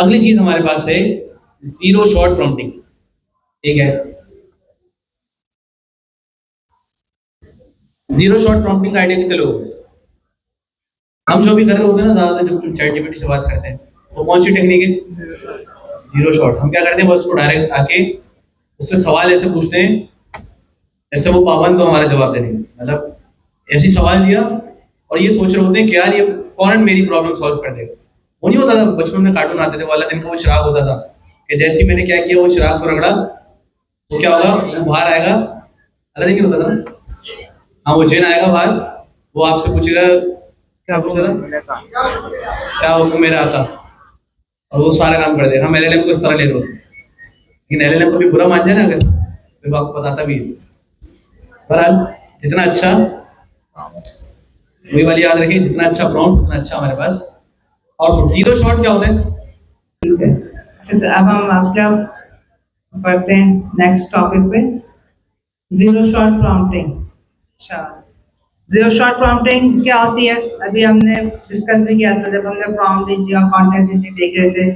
अगली चीज हमारे पास है जीरो शॉट प्रॉम्प्टिंग। ठीक है, जीरो शॉट प्रॉम्प्टिंग का आइडिया कितने लोगों को? हम जो भी कर रहे होते हैं ना, ज्यादातर जब चैट जीपीटी से बात करते हैं, वो कौन सी टेक्निक है? Zero shot. हम क्या करते हैं, बस उसको डायरेक्ट आके उससे सवाल ऐसे पूछते हैं ऐसे वो पाबंद को हमारा जवाब देने, मतलब ऐसी सवाल दिया और ये सोच रहे होते हैं कि यार ये फौरन मेरी प्रॉब्लम सॉल्व कर देगा। वो नहीं होता था बचपन में कार्टून आते थे वाला, दिन का वो चिराग होता था कि जैसे ही मैंने क्या किया वो चिराग को रगड़ा तो क्या होगा, वो बाहर आएगा। अलग नहीं होता था? हाँ, वो जिन आएगा बाहर, वो आपसे पूछेगा, क्या पूछा था, क्या हो तुम मेरा आता, और वो सारा काम कर देगा। हम एलएलएम को इस तरह ले रहे होते, लेकिन एलएलएम को भी बुरा मान जाए ना अगर, फिर वो आपको बताता भी है। बहरहाल जितना अच्छा, वही वाली याद रखिए, जितना अच्छा प्रॉम्प्ट उतना अच्छा हमारे पास। और जीरो शॉट क्या होता है? ठीक है, अच्छा अब हम आपका पढ़ते हैं नेक्स्ट टॉपिक पे, जीरो शॉट प्रॉम्प्टिंग। अच्छा, जीरो शॉट प्रॉम्प्टिंग क्या होती है? अभी हमने डिस्कस भी किया था जब हमने प्रॉम्प्ट इंजन और कॉन्टेक्स्ट इंजन देख रहे थे।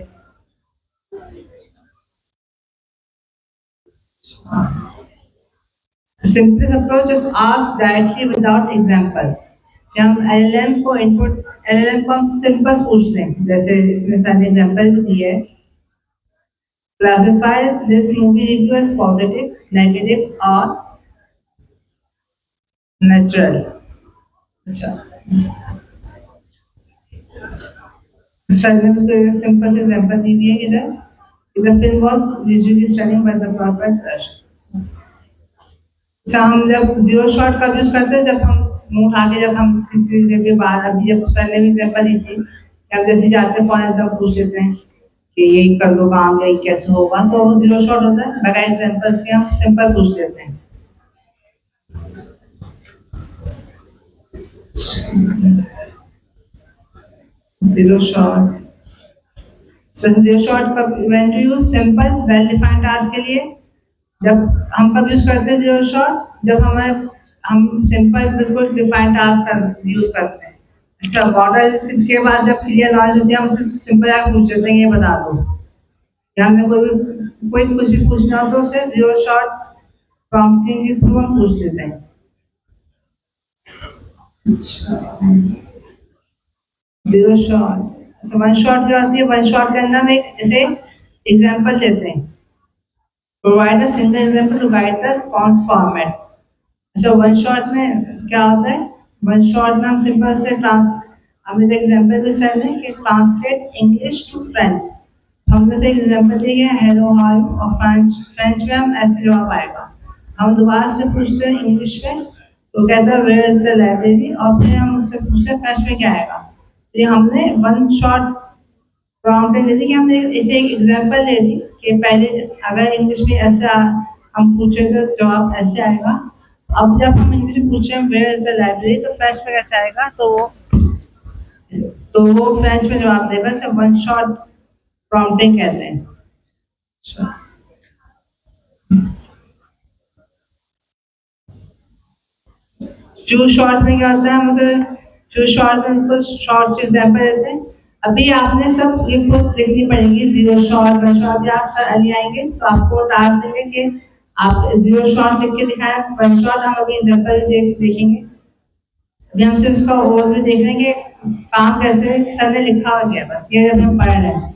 Simplest approach is ask directly without examples। हम LLM को इनपुट, LLM को हम सिंपल पूछते हैं, जैसे इसमें सारे एग्जांपल भी दिए हैं। Classify this movie review as positive, negative or neutral। अच्छा, सिंपल से एग्जांपल दी हुई है इधर। The film was visually stunning by the perfect brush। अच्छा, हम जब जीरो शॉट का यूज करते हैं, जब हम मुंह उठा के, जब हम किसी से भी बात, अभी जब सर ने भी एग्जांपल दी थी, हम जैसे जाते हैं फोन एकदम पूछ लेते हैं कि यही कर दो काम, यही कैसे होगा, तो वो जीरो शॉट होता है। बगैर एग्जांपल्स के हम सिंपल पूछ लेते हैं। जीरो शॉट, जीरो शॉट का when to use simple well defined task के लिए। जब हम कब यूज करते हैं जीरो शॉट? जब हम सिंपल बिल्कुल डिफाइंड टास्क का यूज करते हैं। अच्छा, मॉडल के बाद जब क्लियर नॉलेज होती है, हम उससे सिंपल आके पूछ लेते हैं ये बता दो, या हमें कोई कुछ भी पूछना हो तो उससे जीरो शॉट प्रॉम्प्टिंग के थ्रू हम पूछ लेते हैं। जीरो शॉट, अच्छा वन शॉट क्या होती है? वन शॉट के अंदर हम एक ऐसे एग्जांपल देते हैं। Provide a single example to guide the response format. अच्छा, वन शॉट में क्या होता है? वन शॉट में हम सिंपल से हमें एग्जांपल भी सर ने कि ट्रांसलेट इंग्लिश टू फ्रेंच। हम जैसे एग्जांपल दिए हेलो हाउ, और फ्रेंच में हम ऐसे जवाब आएगा। हम दोबारा से पूछते हैं इंग्लिश में, तो कहता है वेयर इज द लाइब्रेरी, और फिर हम उससे पूछते हैं फ्रेंच में क्या आएगा। तो ये हमने वन शॉट प्रॉम्प्ट दे दी कि हमने इसे एक एग्जांपल दे दी कि पहले अगर इंग्लिश में ऐसा हम पूछे तो जवाब ऐसे आएगा। अब जब हम इंग्लिश में पूछे वेयर इज द लाइब्रेरी, तो फ्रेंच में कैसे आएगा? तो वो फ्रेंच में जवाब देगा। इसे वन शॉट प्रॉम्प्टिंग कहते हैं। फ्यू शॉर्ट में क्या होता है? हम उसे फ्यू शॉर्ट में उनको शॉर्ट से एग्जांपल देते हैं। अभी आपने सब ये खुद लिखनी पड़ेगी, जीरो शॉट वन शॉट। अभी आप सर अली आएंगे तो आपको टास्क देंगे कि आप जीरो शॉट लिख के दिखाएं, वन शॉट हम अभी एग्जांपल देखेंगे। अभी हम सिर्फ इसका ओवरव्यू देख लेंगे काम कैसे सर ने लिखा हो गया, बस ये हम पढ़ रहे हैं।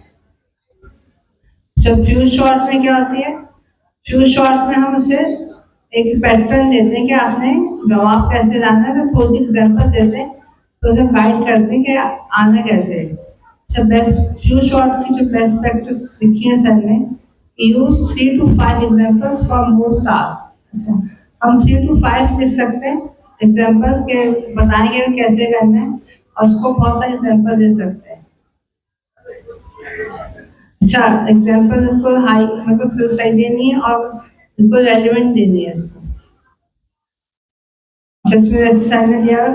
सब फ्यू शॉट में क्या होती है? फ्यू शॉट में हम उसे एक पैटर्न देते हैं कि आपने जवाब कैसे लाना है, तो थोड़ी सी एग्जांपल देते हैं, तो उसे गाइड करते हैं कि आना कैसे है। अच्छा, बेस्ट फ्यू शॉट की जो बेस्ट प्रैक्टिस लिखी है सर ने, use 3 to 5 examples for most task. अच्छा, हम 3 to 5 लिख सकते हैं एग्जांपल्स के, बताएंगे कैसे करना है, और उसको बहुत सारे एग्जांपल दे सकते हैं। अच्छा, एग्जांपल को हाई मतलब सही देनी है और बिल्कुल रेलेवेंट देनी है इसको। जिसमें जैसे सर ने दिया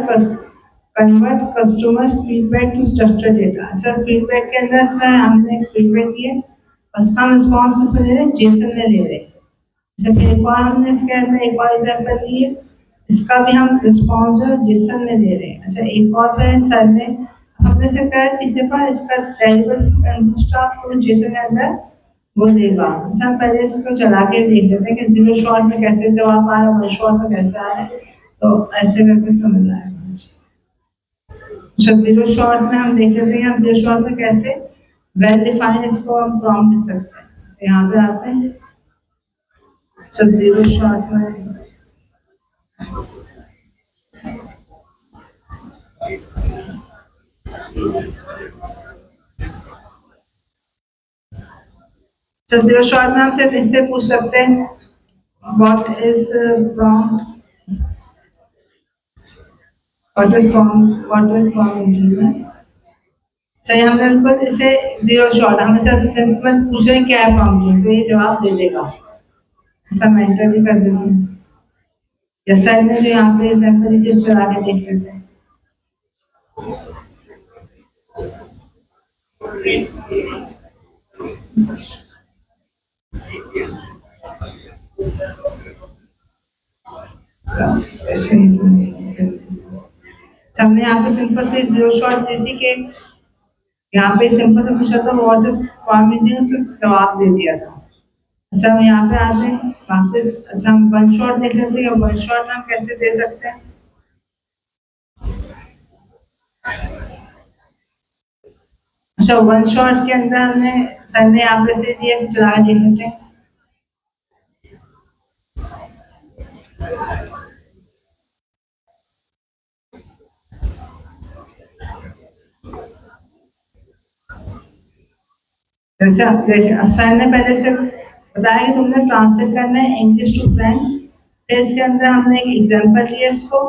convert customer feedback to structure data. अच्छा, फीडबैक के अंदर इसमें हमने फीडबैक दिए, उसका हम रिस्पॉन्स किसमें ले रहे हैं? जेसन में ले रहे हैं। अच्छा, फिर एक और हमने इसके अंदर एक और एग्जांपल दिए, इसका भी हम रिस्पॉन्स जेसन में ले रहे हैं। अच्छा, एक और पे सर ने हमने से कहा तीसरे पर इसका डेरिवेटिव एंड बूस्टअप तो जेसन के अंदर वो देगा। अच्छा हम पहले इसको चला के देख लेते हैं कि जीरो शॉट में कैसे जवाब आ रहा है, वन शॉट में कैसे आ रहा है, तो ऐसे करके समझ आएगा। अच्छा जीरो शॉट में हम देख लेते हैं, हम जीरो शॉट में कैसे वेल डिफाइन इसको हम प्रॉम्प्ट लिख सकते हैं। तो यहाँ पे आते हैं, अच्छा जीरो शॉट में तो जीरो शॉट में हम सिर्फ इससे पूछ सकते हैं what is prompt, what is prompt engineer. सही, हमने बिल्कुल इसे जीरो शॉट हमें सिर्फ सिंपल पूछ रहे हैं क्या है प्रॉम्प्ट, तो ये जवाब दे देगा। सब एंटर ही कर देते हैं, या सर ने जो यहाँ पे एग्जाम्पल दिए उस चला के देख लेते हैं। हमने यहाँ पे सिंपल से जीरो शॉट दी थी कि यहाँ पे सिंपल से पूछा था व्हाट इज फॉर्मेटिंग, उससे जवाब दे दिया था। अच्छा हम यहाँ पे आते हैं वापस, अच्छा हम वन शॉट देख लेते हैं, वन शॉट हम कैसे दे सकते हैं। अच्छा वन शॉट के अंदर हमने सर ने यहाँ पे से दिया, चला के देख लेते हैं। जैसे आप देखिए सर ने पहले से बताया कि तुमने ट्रांसलेट करना है इंग्लिश टू फ्रेंच, फिर इसके अंदर हमने एक एग्जांपल लिया, इसको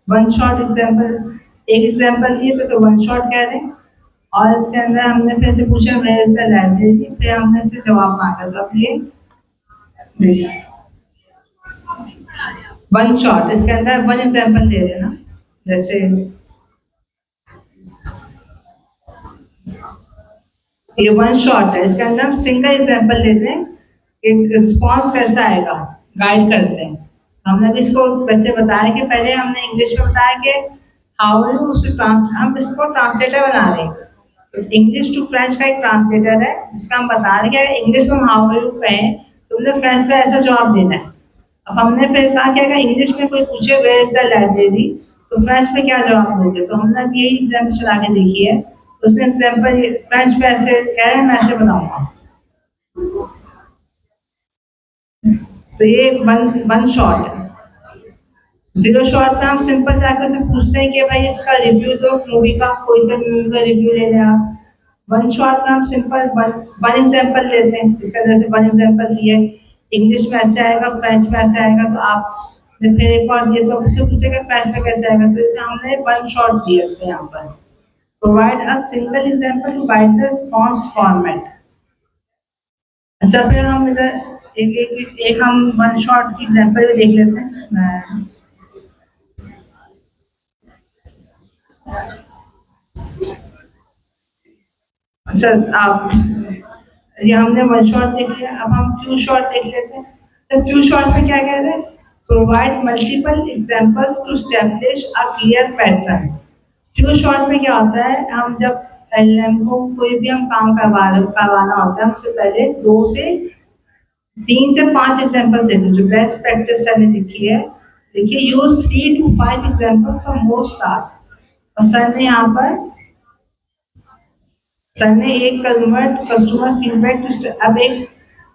वन शॉट एग्जांपल, एक एग्जांपल दिए तो वन शॉट कह रहे हैं, और इसके अंदर हमने फिर से पूछा वेयर इज द लाइब्रेरी, फिर हमने से जवाब मांगा था। अब ये देखिए वन शॉट, इसके अंदर वन एग्जांपल दे रहे हैं ना, जैसे ये वन शॉट है, इसके अंदर हम सिंगल एग्जांपल देते हैं, एक रिस्पॉन्स कैसा आएगा गाइड करते हैं। हमने भी इसको वैसे बताया कि पहले हमने इंग्लिश में बताया कि हाउ यू हम इसको ट्रांसलेटर बना रहे हैं, इंग्लिश टू फ्रेंच का एक ट्रांसलेटर है जिसका हम बता रहे हैं कि इंग्लिश में हम हाउ यू कहें, तुमने फ्रेंच में ऐसा जवाब देना है। अब हमने फिर कहा कि अगर इंग्लिश में कोई पूछे वेयर इज द लाइब्रेरी, तो फ्रेंच में क्या जवाब दोगे, तो हमने अब यही एग्जाम्पल चला के देखी है। उसने एग्जाम्पल फ्रेंच में ऐसे कह रहे हैं, मैं ऐसे बताऊंगा। तो ये वन वन शॉट है। जीरो शॉट में हम सिंपल जाकर से पूछते हैं कि भाई इसका रिव्यू दो मूवी का, कोई सा मूवी का रिव्यू ले लें आप। वन शॉट में हम सिंपल वन एग्जांपल लेते हैं, इसका जैसे वन एग्जांपल दिया है, इंग्लिश में ऐसे आएगा, फ्रेंच में ऐसे आएगा, तो आप फिर एक और दिए तो उससे पूछेगा फ्रेंच में कैसे आएगा, तो इसे हमने वन शॉट दिया इसको यहाँ पर। Provide a single example to guide the response format. अच्छा फिर हम इधर एक हम वन शॉट की एग्जांपल भी देख लेते हैं। अच्छा आप ये हमने वन शॉट देख लिया, अब हम फ्यू शॉट देख लेते हैं। तो फ्यू शॉट में क्या कह रहे हैं, provide multiple examples to establish a clear pattern. Few shot में क्या होता है, हम जब एलएम को कोई भी हम काम करवाना होता है, उससे पहले 2 से 3 से 5 एग्जांपल्स देते हैं, जो बेस्ट प्रैक्टिस सर ने लिखी है। देखिए use 3 to 5 examples for most task, और सर ने यहाँ पर सर ने एक कस्टमर फीडबैक, अब एक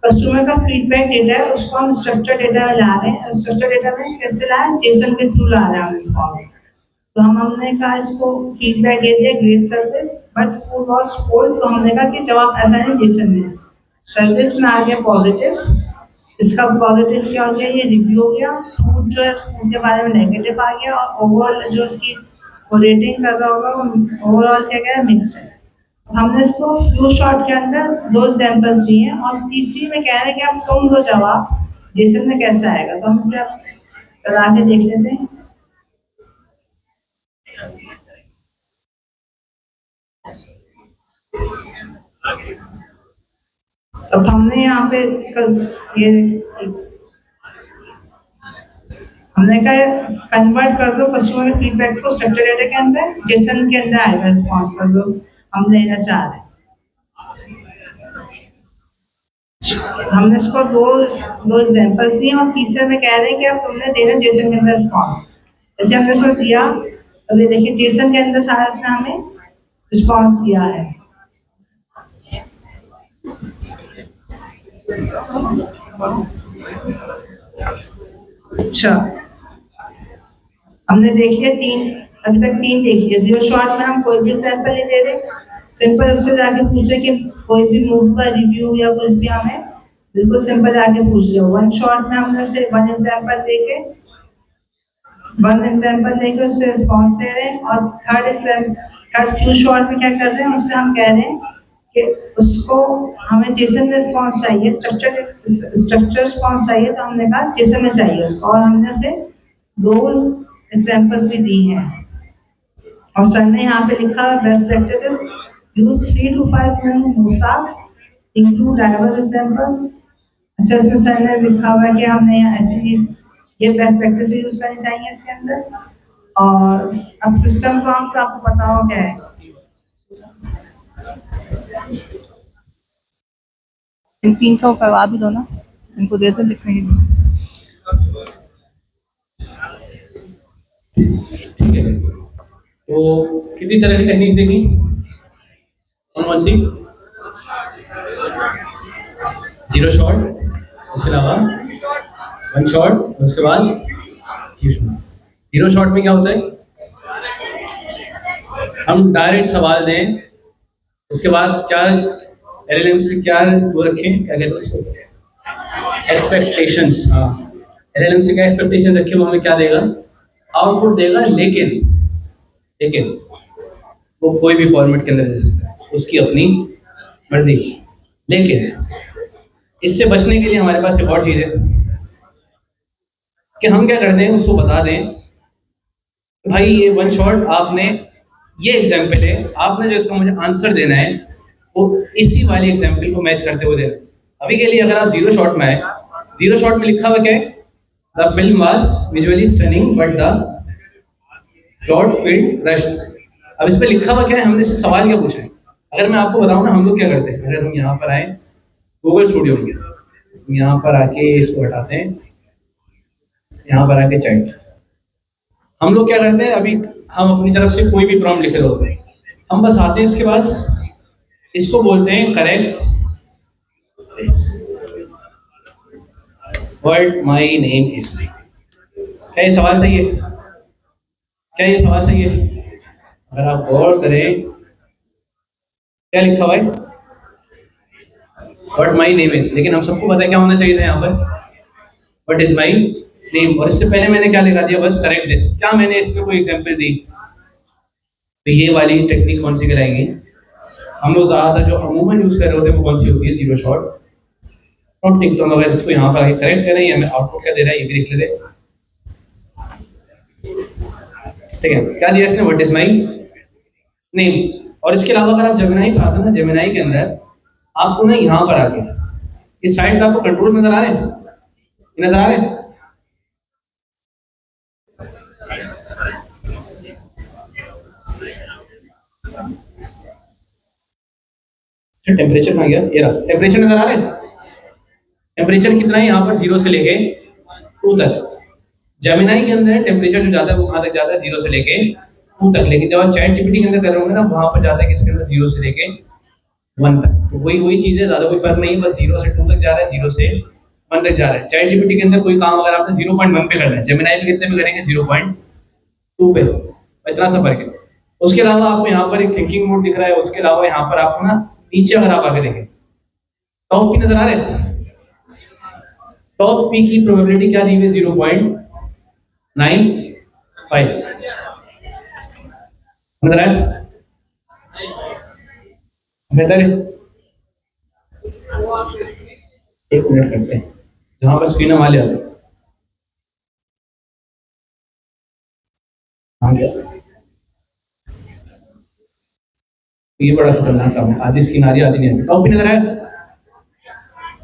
कस्टमर का फीडबैक डेटा है उसको हम स्ट्रक्चर डेटा में ला रहे हैं। स्ट्रक्चर डेटा में कैसे लाए, जेसन के थ्रू ला रहे हैं हम रिस्पॉन्स। तो हमने कहा इसको फीडबैक दे दिया great service but food was cold, तो हमने कहा कि जवाब ऐसा नहीं जेसन ने, सर्विस में आ गया पॉजिटिव, इसका पॉजिटिव क्या हो गया, ये रिव्यू हो गया, फूड जो है फूड के बारे में नेगेटिव आ गया, और ओवरऑल जो इसकी रेटिंग कर रहा होगा ओवरऑल क्या गया मिक्स्ड है। हमने इसको फ्यू शॉट के अंदर 2 एग्जांपल्स दिए हैं, और तीसरी में कह रहे हैं कि आप तुम दो जवाब जेसन में कैसे आएगा, तो हम इसे अब चला के देख लेते हैं। अब हमने यहाँ पे ये हमने कहा कन्वर्ट कर दो कस्टमर फीडबैक को स्ट्रक्चर डेटा के अंदर, जेसन के अंदर आएगा रिस्पॉन्स कर दो, हम लेना चाह रहे हैं। हमने इसको दो एग्जांपल्स दिए और तीसरे में कह रहे हैं कि अब तुमने देना जेसन के अंदर रिस्पॉन्स। जैसे हमने इसको दिया, अभी देखिए जेसन के अंदर सारा इसने हमें रिस्पॉन्स दिया है। अच्छा, हमने देख लिया अभी तक तीन देख लिया। जीरो शॉट में हम कोई भी एग्जांपल नहीं दे रहे, सिंपल उससे जाके पूछे कि कोई भी मूव का रिव्यू या कुछ भी हमें बिल्कुल सिंपल जाके पूछ लिया। वन शॉट में हमने से वन एग्जांपल देके उससे रिस्पॉन्स दे रहे हैं, और थर्ड फ्यू शॉट में क्या कर रहे हैं, उससे हम कह रहे हैं कि उसको हमें जेसन रिस्पॉन्स चाहिए, स्ट्रक्चर रिस्पॉन्स चाहिए, तो हमने कहा जेसन में चाहिए उसको, और हमने उसे दो एग्जांपल्स भी दी हैं। और सर ने यहाँ पे लिखा है best practices use 3 to 5 move task include diverse examples. अच्छा, इसमें सर ने लिखा हुआ है कि हमने ऐसे ये बेस्ट प्रैक्टिस यूज करनी चाहिए इसके अंदर। और अब सिस्टम प्रॉम्प्ट आपको पता हो क्या है, इन तीन का करवा भी दो ना, इनको दे दो लिखने के लिए। ठीक है, तो कितनी तरह की टेक्निक देखी, कौन सी? जीरो शॉट, उसके अलावा वन शॉट, उसके बाद जीरो शॉट में क्या होता है, हम डायरेक्ट सवाल दें, उसके बाद क्या एलएलएम से क्या वो रखें, क्या कहते हैं उसको, एक्सपेक्टेशंस। हाँ, एलएलएम से क्या एक्सपेक्टेशन रखें, वो हमें क्या देगा, आउटपुट देगा, लेकिन वो कोई भी फॉर्मेट के अंदर दे सकता है, उसकी अपनी मर्जी। लेकिन इससे बचने के लिए हमारे पास एक और चीज़ है कि हम क्या करते हैं, उसको बता दें भाई ये वन शॉट आपने, ये एग्जाम्पल है, आपने जो इसका मुझे आंसर देना है वो इसी वाली एग्जाम्पल को मैच करते हुए देना। अभी के लिए अगर आप जीरो शॉट में आए, जीरो शॉट में लिखा हुआ क्या है, the film was visually stunning but the plot field rushed. अब इस पे लिखा हुआ क्या है, हमने इससे सवाल क्या पूछा है। अगर मैं आपको बताऊं ना, हम लोग क्या करते हैं, अगर हम यहाँ पर आए गूगल स्टूडियो में, यहाँ पर आके इसको हटाते हैं, यहाँ पर आके चैट, हम लोग क्या करते हैं, अभी हम अपनी तरफ से कोई भी प्रॉम्प्ट लिख रहे होते हैं, हम बस आते हैं इसके पास, इसको बोलते हैं correct what my name is. क्या ये सवाल सही है? क्या ये सवाल सही है? अगर आप गौर करें क्या लिखा हुआ है, व्हाट माय नेम इज, लेकिन हम सबको पता है क्या होना चाहिए था यहाँ पर, व्हाट इज माय नेम। और इससे पहले मैंने क्या लिखा दिया, बस करेक्ट दिस। क्या मैंने इसमें कोई एग्जांपल दी? तो ये वाली टेक्निक कौन सी कराएंगे हम लोग, ज़्यादातर जो अमूमन यूज कर रहे होते हैं वो कौन सी होती है, जीरो शॉट प्रॉम्प्टिंग। तो हम अगर इसको यहाँ पर आगे करेक्ट करें, या हमें आउटपुट क्या दे रहा है ये भी लिख लेते, ठीक है। क्या दिया इसने, व्हाट इज माय नेम। और इसके अलावा अगर आप जेमिनाई पर आते हैं ना, जेमिनाई के अंदर आपको ना यहाँ पर आके इस साइड पे आपको कंट्रोल नजर आ रहे हैं, नजर आ रहे हैं, टेम्परेचर कहाँ गया, ये रहा टेम्परेचर, नजर आ रहा है। टेम्परेचर कितना है यहाँ पर, 0 से लेके 2 तक। जेमिनाई के अंदर टेम्परेचर जो जाता है वो कहाँ तक जाता है, 0 से लेके 2 तक। लेकिन जब आप चैट जीपीटी के अंदर कर रहे होंगे ना, वहां पर जाता है किसके अंदर, 0 से लेके 1 तक। तो वही चीज है, ज्यादा कोई फर्क नहीं है, बस 0 से 2 तक जा रहा है, 0 से 1 तक जा रहा है। चैट जीपीटी के अंदर कोई काम अगर आपने 0.1 पे करना है, जेमिनाई में कितने पे करेंगे, 0.2 पे, इतना सा फर्क है। उसके अलावा आपको यहाँ पर एक थिंकिंग मोड दिख रहा है, उसके अलावा यहाँ पर आपको ना नीचे अगर आप आगे देखें, टॉप पी नजर आ रहे हैं, टॉप पी की प्रोबेबिलिटी क्या दी हुई है, 0.95। नजर आया, बेहतर है। एक मिनट करते हैं, जहां पर स्क्रीन वाले आते हैं, ये बड़ा खतरनाक काम है, आधी स्क्रीन आ रही है आधी नहीं आ रही। टॉप पी नजर आया,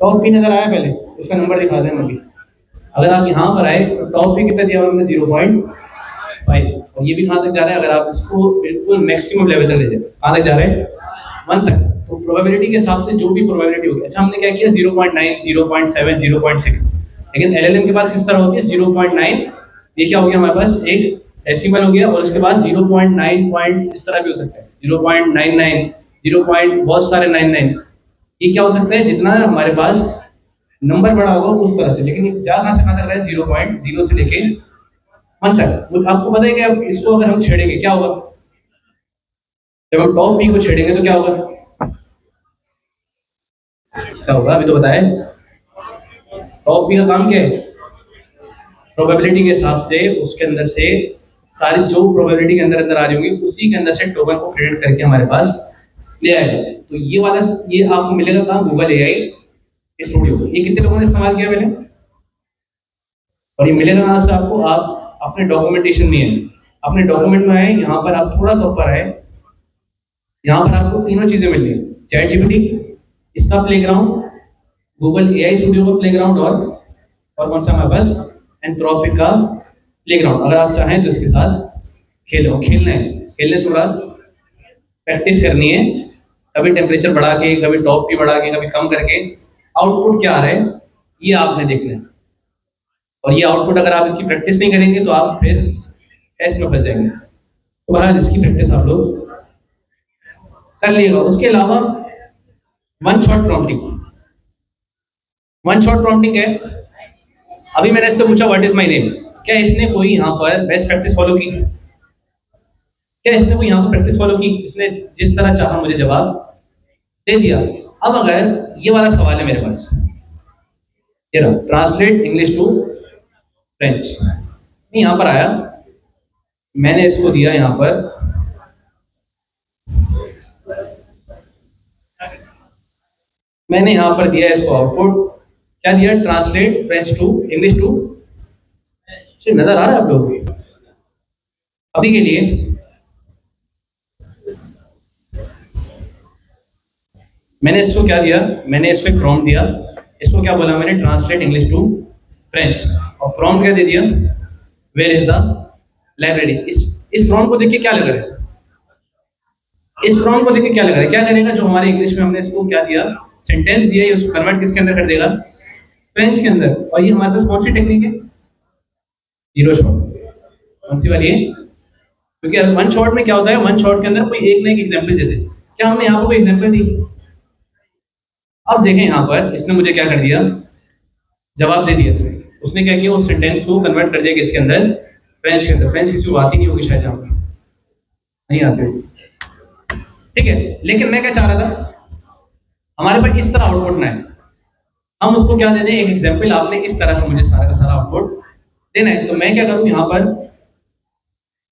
टॉप पी नजर आया, पहले इसका नंबर दिखा दें अभी, अगर आप यहाँ पर आए तो टॉप पे कितना दिया हुआ हमने 0.5, और ये भी कहाँ तक जा रहा है, अगर आप इसको बिल्कुल मैक्सिमम लेवल तक ले जाए कहाँ तक जा रहे हैं, 1 तक। तो प्रोबेबिलिटी के हिसाब से जो भी प्रोबेबिलिटी होगी, अच्छा हमने क्या किया 0.9, 0.7, 0.6, लेकिन एलएलएम के पास किस तरह होती है 0.9, ये क्या हो गया हमारे पास एक डेसिमल हो गया, और उसके बाद 0.9 पॉइंट इस तरह भी हो सकता है 0.99, 0 पॉइंट बहुत सारे 99, ये क्या हो सकता है जितना हमारे पास नंबर बड़ा होगा उस तरह से, लेकिन ये जा कहाँ से कहाँ तक रहा है 0.0 से लेके 1 तक। तो आपको पता है कि अब इसको अगर हम छेड़ेंगे क्या होगा, जब हम टॉप पी को छेड़ेंगे तो क्या होगा, क्या होगा अभी तो बताए। टॉप पी का काम क्या है, प्रोबेबिलिटी के हिसाब से उसके अंदर से सारी जो प्रोबेबिलिटी के अंदर अंदर आ रही होंगी उसी के अंदर से टोकन को क्रिएट करके हमारे पास ले आएगा। तो ये वाला ये आपको मिलेगा कहाँ, गूगल एआई स्टूडियो। ये कितने लोगों ने इस्तेमाल किया पहले, और ये मिलेगा कहाँ से आपको, आप अपने डॉक्यूमेंटेशन में है, अपने डॉक्यूमेंट में आए, यहाँ पर आप थोड़ा सा ऊपर आए, यहाँ पर आपको तीनों चीजें मिल रही है, चैट जीपीटी इसका प्लेग्राउंड, गूगल एआई स्टूडियो का प्लेग्राउंड, और कौन सा हमारे पास एंथ्रोपिक का प्लेग्राउंड। अगर आप चाहें तो इसके साथ खेलना है, खेलने से बाद प्रैक्टिस करनी है, कभी टेम्परेचर बढ़ा के, कभी टॉप भी बढ़ा के, कभी कम करके आउटपुट क्या आ रहा है ये आपने देखना है। और ये आउटपुट अगर आप इसकी प्रैक्टिस नहीं करेंगे तो आप फिर टेस्ट में फंस जाएंगे। तो बहरहाल इसकी प्रैक्टिस आप लोग कर लिएगा। उसके अलावा one shot prompting, one shot prompting है, अभी मैंने इससे पूछा व्हाट इज माय नेम, क्या इसने कोई यहाँ पर बेस्ट प्रैक्टिस फॉलो की, क्या इसने कोई यहाँ पर प्रैक्टिस फॉलो की, इसने जिस तरह चाहा मुझे जवाब दे दिया। अब अगर ये वाला सवाल है मेरे पास, ये रहा ट्रांसलेट इंग्लिश टू फ्रेंच, यहाँ पर आया, मैंने इसको दिया यहाँ पर मैंने यहाँ पर दिया इसको आउटपुट, क्या दिया, translate French to English to, नजर आ रहा है आप लोगों को अभी के लिए। मैंने इसको क्या दिया, मैंने इसको एक प्रॉम्प्ट दिया, इसको क्या बोला मैंने, ट्रांसलेट इंग्लिश टू फ्रेंच, और प्रॉम्प्ट क्या दे दिया, वेयर इज द लाइब्रेरी। इस प्रॉम्प्ट को देखिए क्या लग रहा है, इस प्रॉम्प्ट को देखिए क्या लग रहा है, क्या करेगा, जो हमारे इंग्लिश में हमने इसको क्या दिया, सेंटेंस दिया, ये उसको कन्वर्ट किसके अंदर कर देगा, फ्रेंच के अंदर। और ये हमारे पास कौन सी टेक्निक है, जीरो शॉट, कौन सी वाली है, क्योंकि वन शॉट में क्या होता है, वन शॉट के अंदर कोई एक ना एक एग्जांपल देते हैं। क्या हमने यहाँ पर कोई एग्जांपल दी, अब देखें यहाँ पर इसने मुझे क्या कर दिया, जवाब दे दिया। उसने क्या किया, उस सेंटेंस को कन्वर्ट कर दिया किसके अंदर, फ्रेंच के अंदर। फ्रेंच किसी को आती नहीं होगी शायद, यहाँ पर नहीं आती होगी, ठीक है। लेकिन मैं क्या चाह रहा था, हमारे पास इस तरह आउटपुट ना है, हम उसको क्या दे दें, एक एग्जांपल, आपने इस तरह से मुझे सारा का सारा आउटपुट देना है। तो मैं क्या करूं यहाँ पर,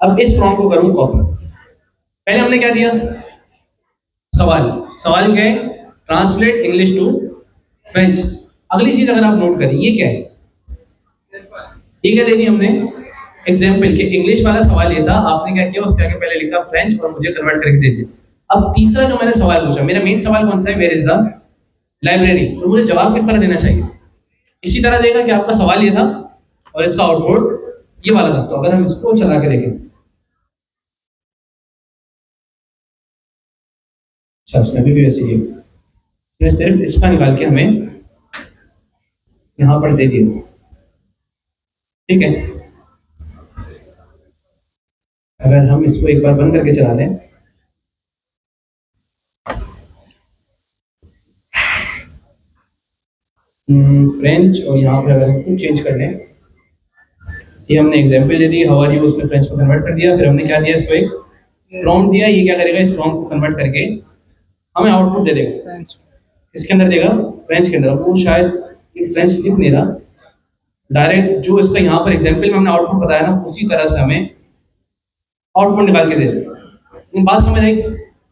अब इस प्रॉम्प्ट को करूं कॉपी। पहले हमने क्या दिया, सवाल, सवाल क्या है, ट्रांसलेट इंग्लिश टू फ्रेंच। अगली चीज अगर आप नोट करें, ये क्या है, ये क्या दे दी हमने, एग्जाम्पल के इंग्लिश वाला सवाल ये था, आपने क्या किया, उसके आगे पहले लिखा फ्रेंच और मुझे कन्वर्ट करके दे दिया। अब तीसरा जो मैंने सवाल पूछा, मेरा मेन सवाल कौन सा है, वेयर इज द लाइब्रेरी, तो मुझे जवाब किस तरह देना चाहिए, इसी तरह देगा कि आपका सवाल ये था और इसका आउटपुट ये वाला था। तो अगर हम इसको चला के देखें, अच्छा उसने भी वैसे ही, उसने सिर्फ इसका निकाल के हमें यहाँ पर दे दिया, ठीक है। अगर हम इसको एक बार बंद करके चला लें, फ्रेंच, और यहाँ पर अगर हम चेंज कर लें, ये हमने एग्जांपल दे दी, हाउ आर यू, उसने फ्रेंच को कन्वर्ट कर दिया। फिर हमने क्या दिया, इसको एक प्रॉम्प्ट दिया, ये क्या करेगा, इस प्रॉम्प्ट को कन्वर्ट करके हमें आउटपुट दे देगा, इसके अंदर देगा फ्रेंच के अंदर। वो शायद ये फ्रेंच लिख नहीं रहा, डायरेक्ट जो इसका यहाँ पर एग्जांपल में हमने आउटपुट बताया ना, उसी तरह से हमें आउटपुट निकाल के दे देगा। बात समझ आई,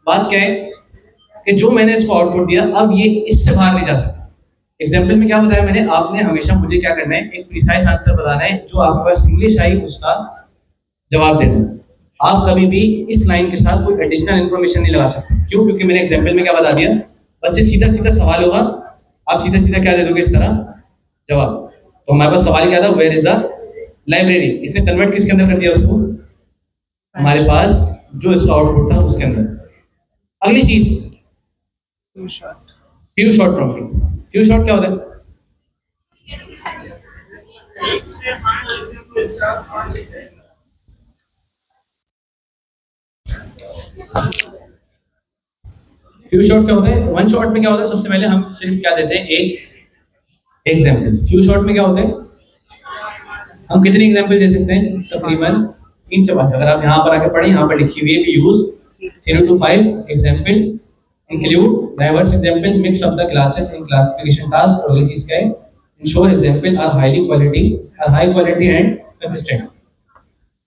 बात क्या है कि जो मैंने इसको आउटपुट दिया, अब ये इससे बाहर नहीं जा सकता। एग्जाम्पल में क्या बताया मैंने, आपने हमेशा मुझे क्या करना है, एक प्रिसाइज आंसर बताना है, जो आपके पास इंग्लिश आई उसका जवाब देना है। आप कभी भी इस लाइन के साथ कोई एडिशनल इन्फॉर्मेशन नहीं लगा सकते। क्यों, क्योंकि मैंने एग्जाम्पल में क्या बता दिया, बस ये सीधा सीधा सवाल होगा, आप सीधा सीधा क्या दे दोगे, इस तरह जवाब। तो हमारे पास सवाल क्या था, वेयर इज द लाइब्रेरी, इसने कन्वर्ट किसके अंदर कर दिया उसको, हमारे पास जो इसका आउटपुट था उसके अंदर। अगली चीज Few short. Few short prompting. Few short क्या होता है? फ्यू शॉर्ट क्या होता है? वन शॉट में क्या होता है, सबसे पहले हम सिर्फ क्या देते हैं, एक एग्जाम्पल। फ्यू शॉर्ट में क्या होता है, हम कितने एग्जाम्पल दे सकते हैं, तकरीबन 3 से 5। अगर आप यहाँ पर आके पढ़ें, यहाँ पर लिखी हुई है कि use 0 to 5 example, include diverse example, mix of the classes in classification task. और अगली चीज क्या है, ensure example are high quality and consistent.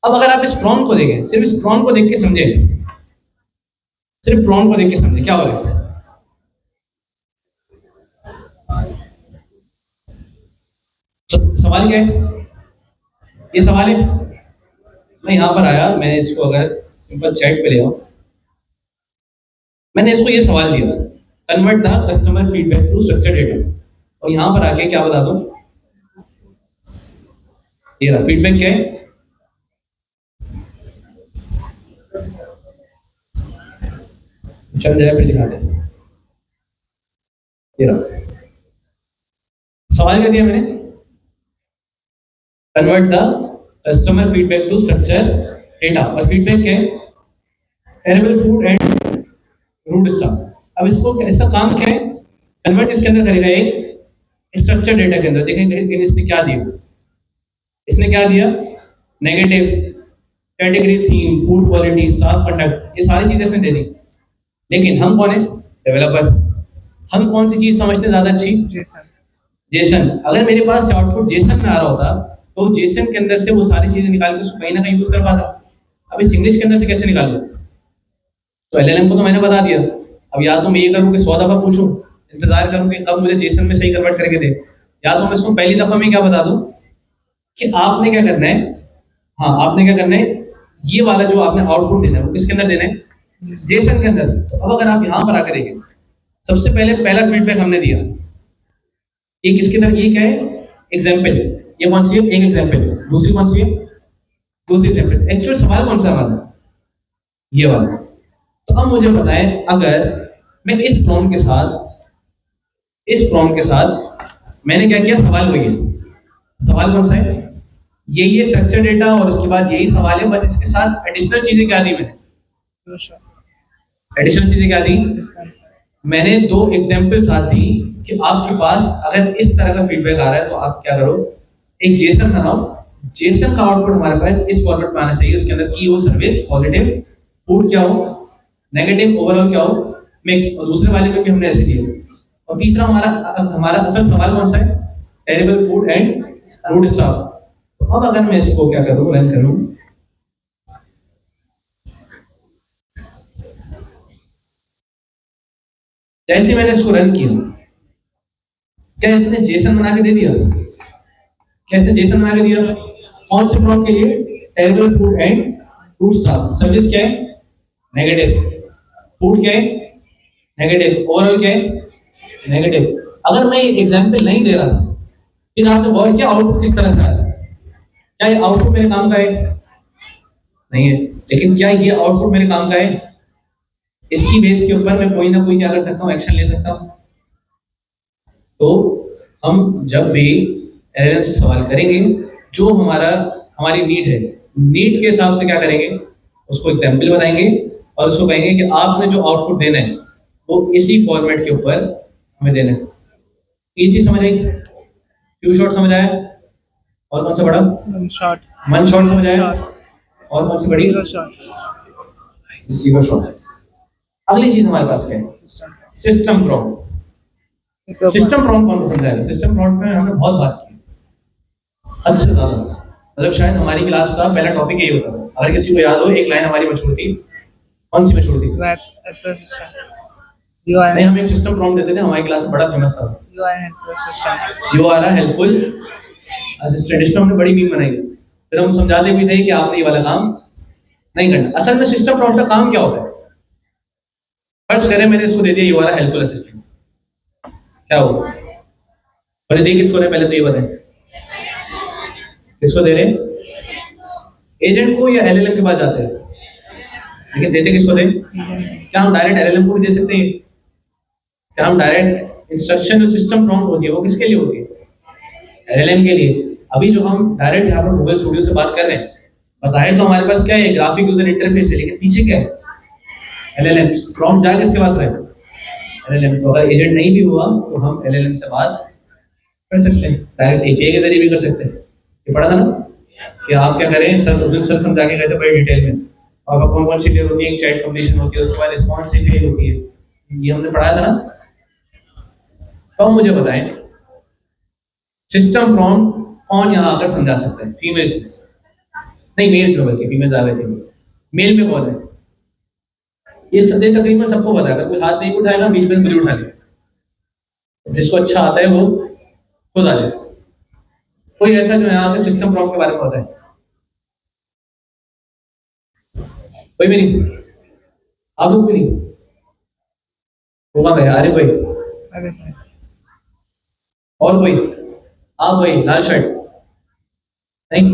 अब अगर आप इस प्रॉम्प्ट को देखें, सिर्फ इस प्रॉम्प्ट को देख के समझे, सिर्फ प्रॉम्प्ट को देख के समझे क्या हो रहा है। सवाल क्या है, ये सवाल है। मैं यहाँ पर आया, मैंने इसको अगर सिंपल चैट पे ले आओ, मैंने इसको ये सवाल दिया, convert the customer feedback to structure data. और यहाँ पर आके क्या बता दो, ये रहा फीडबैक क्या है, चल जाए फिर दिखा दे। ये रहा सवाल क्या दिया मैंने, convert the customer feedback to structure data. और फीडबैक क्या है, terrible food and rude staff. अब इसको इसका काम क्या है, कन्वर्ट इसके अंदर करेगा एक स्ट्रक्चर डेटा के अंदर। देखेंगे इसने क्या दिया, इसने क्या दिया, negative, category, theme, food quality, staff conduct, ये सारी चीजें इसने दे दी। लेकिन हम कौन है, डेवलपर, हम कौन सी चीज समझते हैं ज्यादा अच्छी, JSON. जेसन। अगर मेरे पास आउटपुट जेसन में आ रहा होता तो जेसन के अंदर से वो सारी चीजें निकाल के उसको कहीं ना कहीं यूज कर पाता। अब इस इंग्लिश के अंदर से कैसे निकालूं, तो एलएलएम को तो मैंने बता दिया। अब या तो मैं ये करूँ कि 100 दफा पूछूं, इंतजार करूं कि कब मुझे जेसन में सही कन्वर्ट करके दे, या तो मैं इसको पहली दफा में क्या बता दूं कि आपने क्या करना है, हाँ आपने क्या करना है, ये वाला जो आपने आउटपुट देना है वो किसके अंदर देना है, जेसन के अंदर। तो अब अगर आप यहाँ पर आकर देखें, सबसे पहले पहला फीडबैक हमने दिया, ये किसके अंदर, ये क्या है, एग्जाम्पल। ये कौन सी है, एक एग्जाम्पल। दूसरी कौन सी है, दूसरी एग्जाम्पल। एक्चुअल सवाल कौन सा हमारा, ये वाला। तो अब मुझे बताएं, अगर मैं इस प्रॉम्प्ट के साथ मैंने क्या किया, सवाल वही है। सवाल कौन सा है, यही है स्ट्रक्चर डेटा, और उसके बाद यही सवाल है, बस इसके साथ एडिशनल चीजें क्या दी मैंने, Few short. एडिशनल चीजें क्या दी, मैंने 2 एग्जाम्पल साथ दी कि आपके पास अगर इस तरह का फीडबैक आ रहा है तो आप क्या करो, एक जेसन बनाओ। जेसन का आउटपुट हमारे पास इस फॉर्मेट में आना चाहिए, उसके अंदर की हो सर्विस, पॉजिटिव, फूड क्या हो, नेगेटिव, ओवरऑल क्या हो, मिक्स। और दूसरे वाले में भी हमने ऐसे दिया। और तीसरा हमारा असल सवाल कौन सा है, terrible food and rude staff. तो अब अगर मैं इसको क्या करूं, रन करूं, जैसे मैंने इसको रन किया, क्या इसने जेसन बना के दे दिया, क्या इसने जेसन बना के दिया, कौन से प्रॉम्प्ट के लिए, terrible food and rude staff. Service क्या है, नेगेटिव, फूड क्या है, नेगेटिव, ओवरऑल क्या है, नेगेटिव। अगर मैं एग्जांपल नहीं दे रहा था, फिर आपने गौर किया आउटपुट किस तरह से आ रहा है, क्या ये आउटपुट मेरे काम का है, नहीं है। लेकिन क्या ये आउटपुट मेरे काम का है, इसकी बेस के ऊपर मैं कोई ना कोई क्या कर सकता हूँ, एक्शन ले सकता हूँ। तो हम जब भी एलएलएम से सवाल करेंगे, जो हमारी नीड है, नीड के हिसाब से क्या करेंगे, उसको एग्जाम्पल बताएंगे और उसको कहेंगे कि आपने जो आउटपुट देना है वो इसी फॉर्मेट के ऊपर हमें देना है। ये चीज समझ आई, फ्यू शॉट समझ आया, और कौन सा बड़ा, One short. वन शॉट समझ आया, Short. और कौन सी बड़ी, Zero short. Receiver shot. अगली चीज हमारे पास क्या है, System. System prompt. एक और सिस्टम प्रॉम्प्ट कौन को समझाएगा, सिस्टम प्रॉम्प्ट में हमने बहुत बात की, हद से ज्यादा। मतलब शायद हमारी क्लास का पहला टॉपिक यही होता था। अगर किसी को याद हो, एक लाइन हमारी मशहूर थी, कौन सी मशहूर थी, web address system. UI नहीं हम एक सिस्टम प्रॉम्प्ट देते थे, हमारी क्लास में बड़ा फेमस था, UI address system. You are helpful assistant. इसमें हमने बड़ी मीम बनाई, फिर हम समझाते भी थे कि आपने ये वाला काम नहीं करना। असल में सिस्टम प्रॉम्प्ट का काम क्या होता है, फर्स्ट करें मैंने इसको दे दिया यू आर हेल्पफुल असिस्टेंट, क्या होगा, पहले देख इसको पहले तो ये बताएं, किसको दे रहे हैं? एजेंट को या एलएलएम के पास जाते हैं? लेकिन देते किसको दें? क्या हम डायरेक्ट एलएलएम को भी दे सकते हैं? क्या हम डायरेक्ट इंस्ट्रक्शन जो सिस्टम प्रॉम्प्ट होती है वो किसके लिए होती है? एलएलएम के लिए। अभी जो हम डायरेक्ट यहाँ पर गूगल स्टूडियो से बात कर रहे हैं, बज़ाहिर तो हमारे पास क्या है, ग्राफिक यूजर इंटरफेस है, लेकिन पीछे क्या है? एलएलएम। प्रॉम्प्ट जा किसके पास रहे? एलएलएम। तो अगर एजेंट नहीं भी हुआ तो हम एलएलएम से बात कर सकते हैं, डायरेक्ट एपीआई के जरिए भी कर सकते हैं। ये पढ़ा था ना कि आप क्या करें, सर समझा के गए थे बड़ी डिटेल में। और कौन कौन सी लेयर होती है, चैट कंप्लीशन होती है, उसके बाद रिस्पॉन्सिव फेज होती है, ये हमने पढ़ाया था ना। तो मुझे बताएं सिस्टम प्रॉम्प्ट कौन यहाँ आकर समझा सकता है? फीमेल्स में नहीं, मेल्स में, बल्कि फीमेल्स आ गए थे। मेल में कौन है? ये सभी तकरीबन सबको पता है, अगर कोई हाथ नहीं उठाएगा बीच में मुझे उठा लेगा। जिसको अच्छा आता है वो खुद आ जाए। कोई ऐसा जो यहाँ पे सिस्टम प्रॉम्प्ट के बारे में पता है? कोई भी नहीं? आप लोग भी नहीं? होगा गया? अरे भाई, और कोई? आप भाई लाल शर्ट नहीं?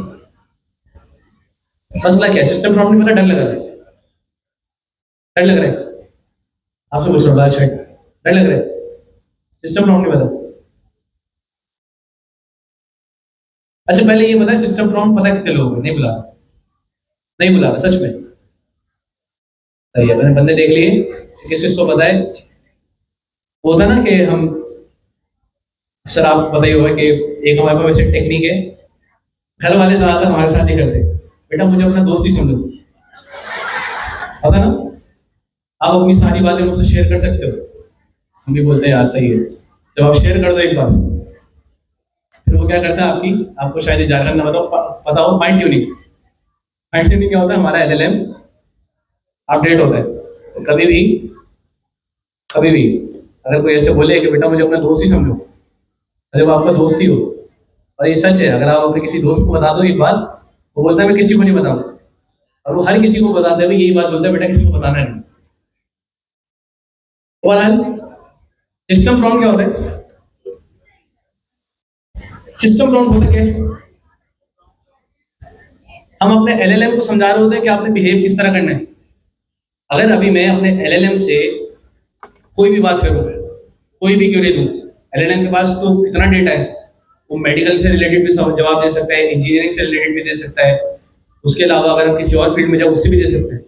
मसला क्या है? सिस्टम प्रॉम्प्ट नहीं पता, डर लग रहा है? डर लग रहा है? आपसे पूछ रहा हूँ, लाल शर्ट, डर लग रहा है? सिस्टम प्रॉम्प्ट नहीं पता? अच्छा पहले ये बताए सिस्टम प्रॉम्प्ट पता कितने लोग हैं? नहीं बुला, नहीं बुला सच में? सही है, मैंने बंदे देख लिए। किस किसको पता है? वो होता ना कि हम, सर आपको पता ही होगा कि एक हमारे पास वैसे टेक्निक है, घर वाले ज्यादातर हमारे साथ नहीं करते, बेटा मुझे अपना दोस्त ही समझो, पता ना? आप अपनी सारी बातें मुझसे शेयर कर सकते हो। हम भी बोलते हैं यार सही है, जब आप शेयर कर दो एक बार, फिर वो क्या करता है आपकी, आपको शायद ये जानना ना पता हो, फाइन ट्यूनिंग। फाइन ट्यूनिंग क्या होता है? हमारा एलएलएम अपडेट होता है। तो कभी भी अगर कोई ऐसे बोले कि बेटा मुझे अपना दोस्त ही समझो, अरे वो आपका दोस्त ही हो। और ये सच है, अगर आप अपने किसी दोस्त को बता दो एक बात, वो बोलता है मैं किसी को नहीं बताऊं, और वो हर किसी को बताते हुए यही बात बोलता है, बेटा किसी को बताना नहीं। सिस्टम प्रॉम्प्ट क्या होता है? सिस्टम प्रॉम्प्ट होता क्या है? हम अपने एलएलएम को समझा रहे होते हैं कि आपने बिहेव किस तरह करना है। अगर अभी मैं अपने एलएलएम से कोई भी बात करूं, कोई भी क्वेरी दूं, एलएलएम के पास तो कितना डेटा है, वो मेडिकल से रिलेटेड भी जवाब दे सकता है, इंजीनियरिंग से रिलेटेड भी दे सकता है, उसके अलावा अगर हम किसी और फील्ड में जाए उससे भी दे सकते हैं।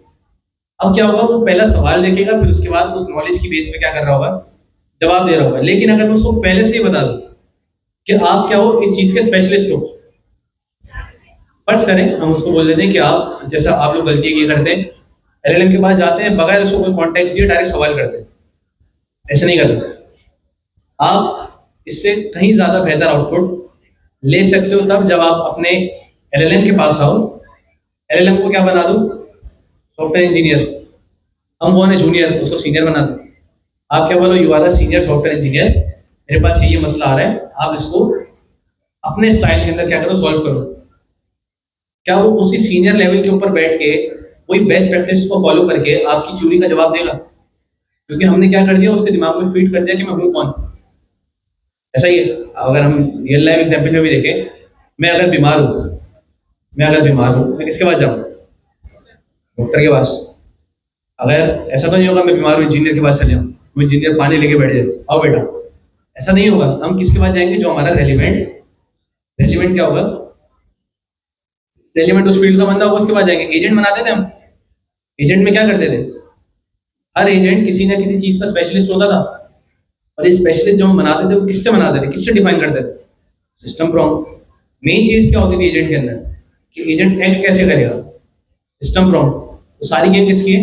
अब क्या होगा, वो पहला सवाल देखेगा, फिर उसके बाद उस नॉलेज की बेस पे क्या कर रहा होगा, जवाब दे रहा होगा। लेकिन अगर मैं उसको पहले से ही बता दूं कि आप क्या हो, इस चीज के स्पेशलिस्ट हो, फर्ज करें हम उसको बोल देते हैं कि आप, जैसा आप लोग गलती ये करते हैं, एलएलएम के पास जाते हैं बगैर उसको कोई कांटेक्ट दिए डायरेक्ट सवाल करते हैं। ऐसे नहीं करते। आप इससे कहीं ज्यादा बेहतर आउटपुट ले सकते हो तब जब आप अपने एलएलएम के पास आओ। एलएलएम को क्या बना दो? Software engineer. हम कौन है? जूनियर, उसको सीनियर बना दो। आप क्या बोलो? You are the senior software engineer, मेरे पास ये मसला आ रहा है, आप इसको अपने स्टाइल के अंदर क्या करो, सॉल्व करो। क्या वो उसी सीनियर लेवल के ऊपर बैठ के वही बेस्ट प्रैक्टिस को फॉलो करके आपकी क्यूरी का जवाब देगा? क्योंकि हमने क्या कर दिया, उसके दिमाग में फीड कर दिया कि मैं हूं कौन। ऐसा ही है, अगर हम रियल लाइफ एग्जाम्पल में भी देखें, मैं अगर बीमार हूं, मैं किसके पास जाऊं? डॉक्टर के पास। अगर ऐसा तो नहीं होगा मैं बीमार हूं इंजीनियर के पास चले जाऊं, वो इंजीनियर पानी लेके बैठ जाए, आओ बेटा, ऐसा नहीं होगा। हम किसके पास जाएंगे? जो हमारा रेलिवेंट क्या होगा, रेलिवेंट उस फील्ड का बंदा होगा, उसके पास जाएंगे। एजेंट बनाते थे हम। एजेंट में क्या करते थे? हर एजेंट किसी ना किसी चीज का स्पेशलिस्ट होता था, और ये स्पेशलिस्ट जो हम बनाते थे वो किससे बनाते थे, किससे डिफाइन करते थे? System prompt. मेन चीज क्या होती थी एजेंट के अंदर, कि एजेंट एक्ट कैसे करेगा? System prompt. तो सारी गेम किसकी है?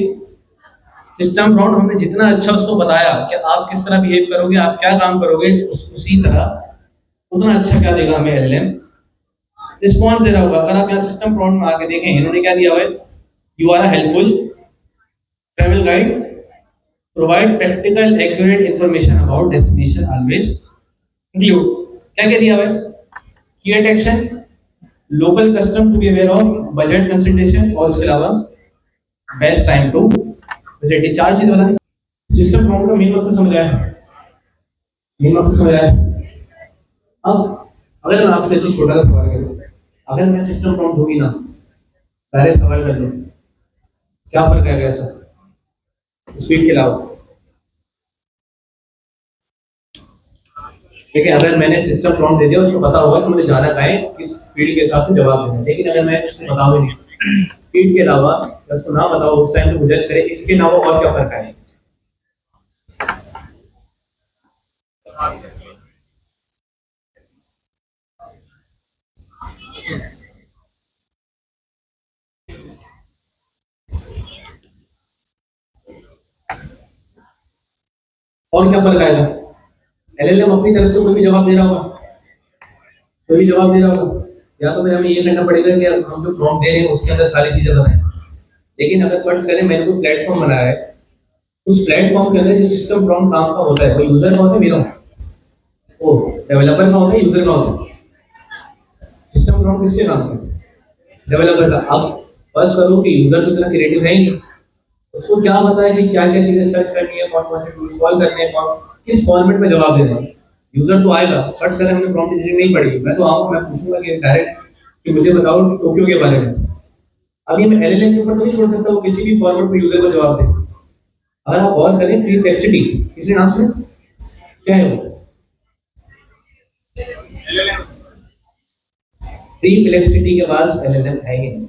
System prompt. हमने जितना अच्छा उसको बताया कि आप किस तरह बिहेव करोगे, आप क्या काम करोगे, उसी तरह उतना अच्छा क्या देगा हमें एलएलएम, रिस्पॉन्स दे रहा होगा। अगर आप यहाँ सिस्टम प्रॉम्प्ट में आके देखें, इन्होंने क्या दिया हुआ है, you are helpful travel guide, provide practical accurate information about destination, always include. क्या क्या दिया हुआ है? की attention, local custom to be aware of, budget consideration, और उसके अलावा बेस्ट टाइम टू विजिट। चार चीज बताएं। सिस्टम प्रॉम्प्ट का मेन मकसद समझ आया? अब अगर मैं आपसे ऐसे छोटा सा सवाल करूं, अगर मैं सिस्टम प्रॉम्प्ट दूंगी ना, डायरेक्ट सवाल कर लूँ, क्या फर्क आएगा सर स्पीड के अलावा? लेकिन अगर मैंने सिस्टम प्रॉम्प्ट दे दिया, उसको पता होगा कि मुझे जाना कहाँ है, किस फील्ड के हिसाब से जवाब देना है। लेकिन अगर मैं उसको बताऊँ नहीं, फील्ड के अलावा उसको ना बताओ, उस टाइम तो जज करे इसके अलावा और क्या फर्क है। और क्या फर्क आएगा? एलएलएम अपनी तरफ से कोई भी जवाब दे रहा होगा, कोई भी जवाब दे रहा होगा, या तो फिर हमें ये करना पड़ेगा कि हम जो प्रॉम्प्ट दे रहे हैं उसके अंदर सारी चीजें बताएं। लेकिन अगर फर्ज करें मैंने कोई प्लेटफॉर्म बनाया है, उस प्लेटफॉर्म के अंदर जो सिस्टम प्रॉम्प्ट काम का होता है वो यूजर का होता है, मेरा वो डेवलपर का होता है, यूजर का होता है। सिस्टम प्रॉम्प्ट किसके काम का? डेवलपर का। अब फर्ज करो कि यूजर तो इतना क्रिएटिव है ही नहीं, उसको क्या पता है कि क्या क्या चीजें सर्च करनी है, कौन कौन से टूल्स कॉल करने हैं, कौन किस फॉर्मेट में जवाब देना है। यूजर तो आएगा, फर्ज करें हमने प्रॉम्प्ट इंजीनियरिंग नहीं पढ़ी, मैं तो आऊंगा, मैं पूछूंगा कि डायरेक्ट कि मुझे बताओ टोक्यो के बारे में। अभी मैं एलएलएम के ऊपर तो नहीं छोड़ सकता वो किसी भी फॉर्मेट में यूजर को जवाब दे। अगर आप गौर करें परप्लेक्सिटी, किसी नाम सुने? क्या है वो? परप्लेक्सिटी के पास एलएलएम है ही नहीं।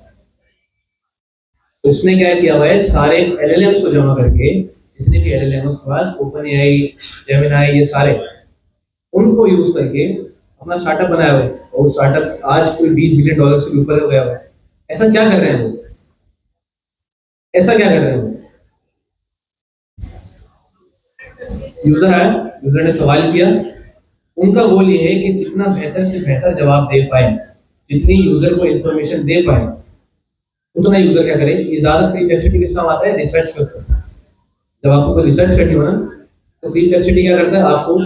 तो उसने क्या किया हुआ है, सारे एलएलएम्स को जमा करके, जितने भी एलएलएम उसके पास, ओपन एआई, जेमिनाई, ये सारे उनको यूज करके अपना स्टार्टअप बनाया हुआ है। और स्टार्टअप आज कोई $20 बिलियन से ऊपर हो गया हुआ है। ऐसा क्या कर रहे हैं वो? ऐसा क्या कर रहे हैं वो? यूजर आया, यूजर ने सवाल किया, उनका गोल ये है कि जितना बेहतर से बेहतर जवाब दे पाए, जितनी यूजर को इंफॉर्मेशन दे पाए, उतना यूजर क्या करे। ये ज्यादा परप्लेक्सिटी किस काम आता है? रिसर्च के ऊपर। जब आपको कोई रिसर्च करनी हो ना, तो परप्लेक्सिटी क्या करता है, आपको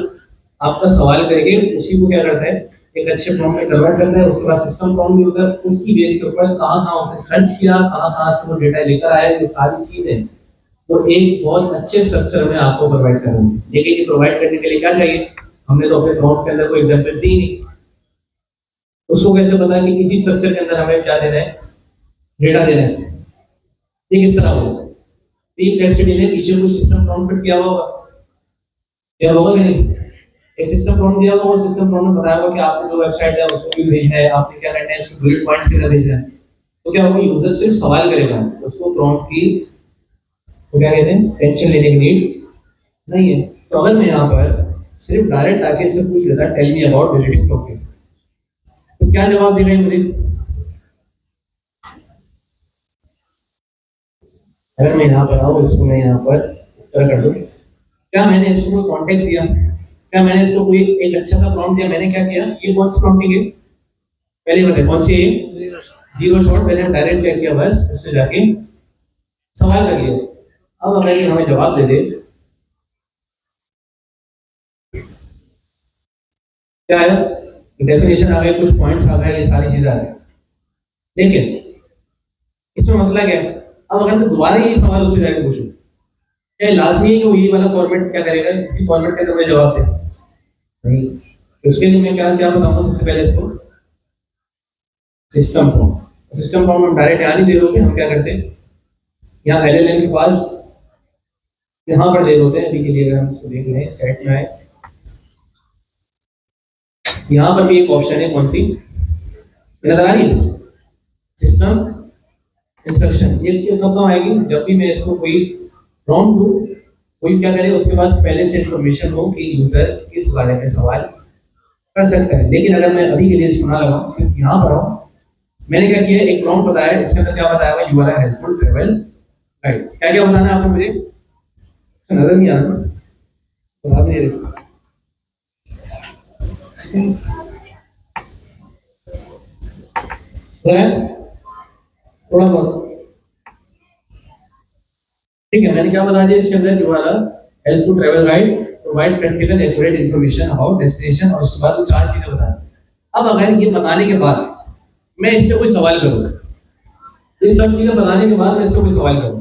आपका सवाल करके उसी को क्या करता है, एक अच्छे फॉर्म में कन्वर्ट करता है। उसके बाद सिस्टम फॉर्म भी होता है, उसकी बेस के ऊपर कहाँ कहाँ उसने सर्च किया, कहाँ कहाँ से वो डेटा लेकर आया, ये सारी चीजें वो एक बहुत अच्छे स्ट्रक्चर में आपको प्रोवाइड करेंगे। लेकिन ये प्रोवाइड करने के लिए क्या चाहिए? हमने तो अपने प्रॉम्प्ट के अंदर कोई एग्जांपल दी नहीं, उसको कैसे पता कि इसी स्ट्रक्चर के अंदर हमें क्या देना है, डेटा देना है। ये किस तरह होगा? परप्लेक्सिटी ने पीछे कोई सिस्टम प्रॉम्प्ट फिट किया हुआ होगा, क्या होगा कि नहीं? एक सिस्टम प्रॉम्प्ट दिया होगा, वो सिस्टम प्रॉम्प्ट में बताया होगा कि आपने जो वेबसाइट है उसको भी भेजना है, आपने क्या करना है, इसको बुलेट पॉइंट्स के अंदर भेजना है। तो क्या होगा, यूजर सिर्फ सवाल करेगा, उसको प्रॉम्प्ट की वो क्या कहते हैं, टेंशन लेने की नीड नहीं है। तो अगर मैं यहाँ पर सिर्फ डायरेक्ट आके इससे पूछ लेता, tell me about visiting Tokyo, तो क्या जवाब देगा मुझे? अगर मैं यहाँ पर आऊँ, इसको मैं यहाँ पर इस तरह कर दूँ, क्या मैंने इसको कोई कॉन्टेक्स्ट दिया? क्या मैंने इसको कोई एक अच्छा सा प्रॉम्प्ट दिया? मैंने क्या किया? ये कौन सी प्रॉम्प्टिंग है? पहले बताए कौन सी है? Zero shot. मैंने डायरेक्ट क्या किया, बस उससे जाके सवाल कर लिया। अब अगर ये हमें जवाब दे दे, क्या आया? डेफिनेशन आ गई, कुछ पॉइंट्स आ गए, ये सारी चीजें आ गई। लेकिन इसमें मसला क्या है? अब अगर मैं दोबारा यही सवाल उससे जाके पूछूं, क्या लाजमी है कि वो ये वाला फॉर्मेट क्या करेगा, इसी फॉर्मेट के अंदर मैं जवाब दे? नहीं। तो उसके लिए मैं क्या क्या बताऊंगा सबसे पहले इसको, सिस्टम प्रॉम्प्ट। सिस्टम प्रॉम्प्ट हम डायरेक्ट यहाँ नहीं दे रहे, हम क्या करते हैं, यहाँ एलएलएम के पास यहाँ पर दे होते हैं। अभी के लिए अगर हम इसको देख रहे हैं, चैट में आए, यहाँ पर भी एक ऑप्शन है, कौन सी नजर आ रही है, सिस्टम इंस्ट्रक्शन। ये कब कब आएगी? जब भी मैं इसको कोई प्रॉम्प्ट दूं, कोई क्या करे, उसके पास पहले से इंफॉर्मेशन हो कि यूजर किस बारे में सवाल कर सकता है। लेकिन अगर मैं अभी के लिए इसको ना लगाऊं, सिर्फ यहाँ पर आऊं, मैंने क्या किया, एक प्रॉम्प्ट बताया, इसके अंदर क्या बताया हुआ, you are helpful travel guide. क्या क्या बताना है आपको मुझे? नजर नहीं आ रहा, तो आप नहीं देखो थोड़ा बहुत ठीक है। मैंने क्या बता दिया इसके अंदर, you are helpful travel guide, provide practical accurate information about destination, और उसके बाद वो 4 चीजें बता। अब अगर ये बताने के बाद मैं इससे कोई सवाल करूँ, ये सब चीजें बताने के बाद मैं इससे कोई सवाल करूँ,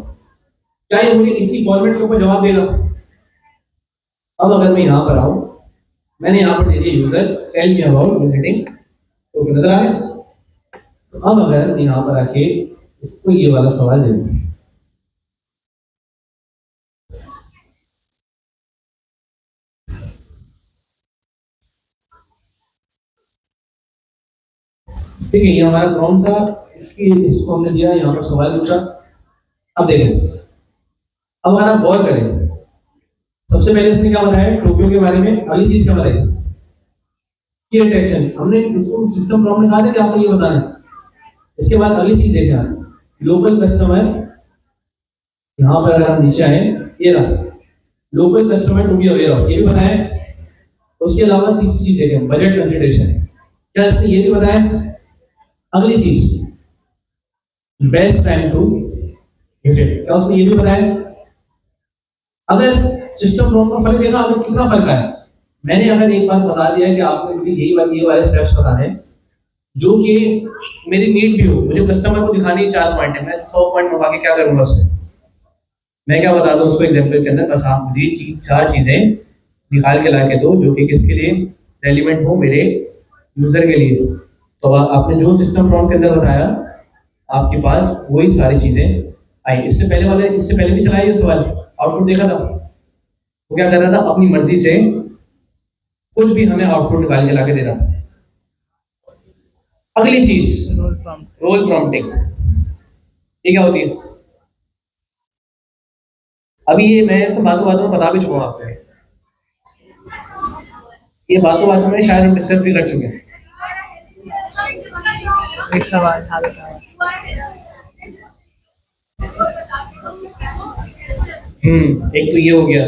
क्या ये मुझे इसी फॉर्मेट के ऊपर जवाब देगा? अब अगर मैं यहाँ पर आऊँ, मैंने यहाँ पर दे दिया user tell me about visiting, तो नजर आ गया। तो अब अगर यहाँ पर आके इसको ये वाला सवाल दे दूँ, ठीक है, ये हमारा प्रॉम्प्ट था, इसको हमने दिया, यहाँ पर सवाल पूछा। अब देखें, अब अगर आप गौर करें, सबसे पहले इसने क्या बताया टोक्यो के बारे में, अगली चीज क्या बताई की अट्रैक्शन। हमने इसको सिस्टम प्रॉब्लम में कहा था कि आपको ये बताना है। इसके बाद अगली चीज देखें आप, लोकल कस्टमर, यहाँ पर अगर हम नीचे आए, ये रहा local customer to be aware of, ये भी बताया। उसके अलावा तीसरी चीज देखें, बजट कंसिडरेशन, क्या इसने ये भी बताया। अगली चीज, बेस्ट टाइम टू विजिट, क्या उसने ये भी बताया। अगर सिस्टम प्रॉब्लम का फर्क देखा आपने कितना फर्क आया। मैंने अगर एक बात बता दिया कि आपने मुझे यही बात, ये वाले स्टेप्स बताने हैं जो कि मेरी नीड भी हो, मुझे कस्टमर को दिखानी है 4 पॉइंट है, मैं 100 पॉइंट मंगा के क्या करूंगा उससे, मैं क्या बता दूं उसको एग्जाम्पल के अंदर, बस आप मुझे 4 चीजें निकाल के ला के दो जो कि किसके लिए रेलिवेंट हो, मेरे यूजर के लिए। तो आपने जो सिस्टम प्रॉम्प्ट के अंदर बताया, आपके पास वही सारी चीजें आई। इससे पहले भी चलाइए सवाल, आउटपुट देखा था वो क्या कर रहा था, अपनी मर्जी से कुछ भी हमें आउटपुट निकाल के लाके दे रहा था। अगली चीज, रोल प्रॉम्प्ट। रोल प्रॉम्प्टिंग, ये क्या होती है। अभी ये मैं इसको बातों बातों में बता भी चुका हूं आपको, ये बातों बातों में शायद हम डिस्कस भी कर चुके हैं। एक सवाल था बेटा। एक तो ये हो गया,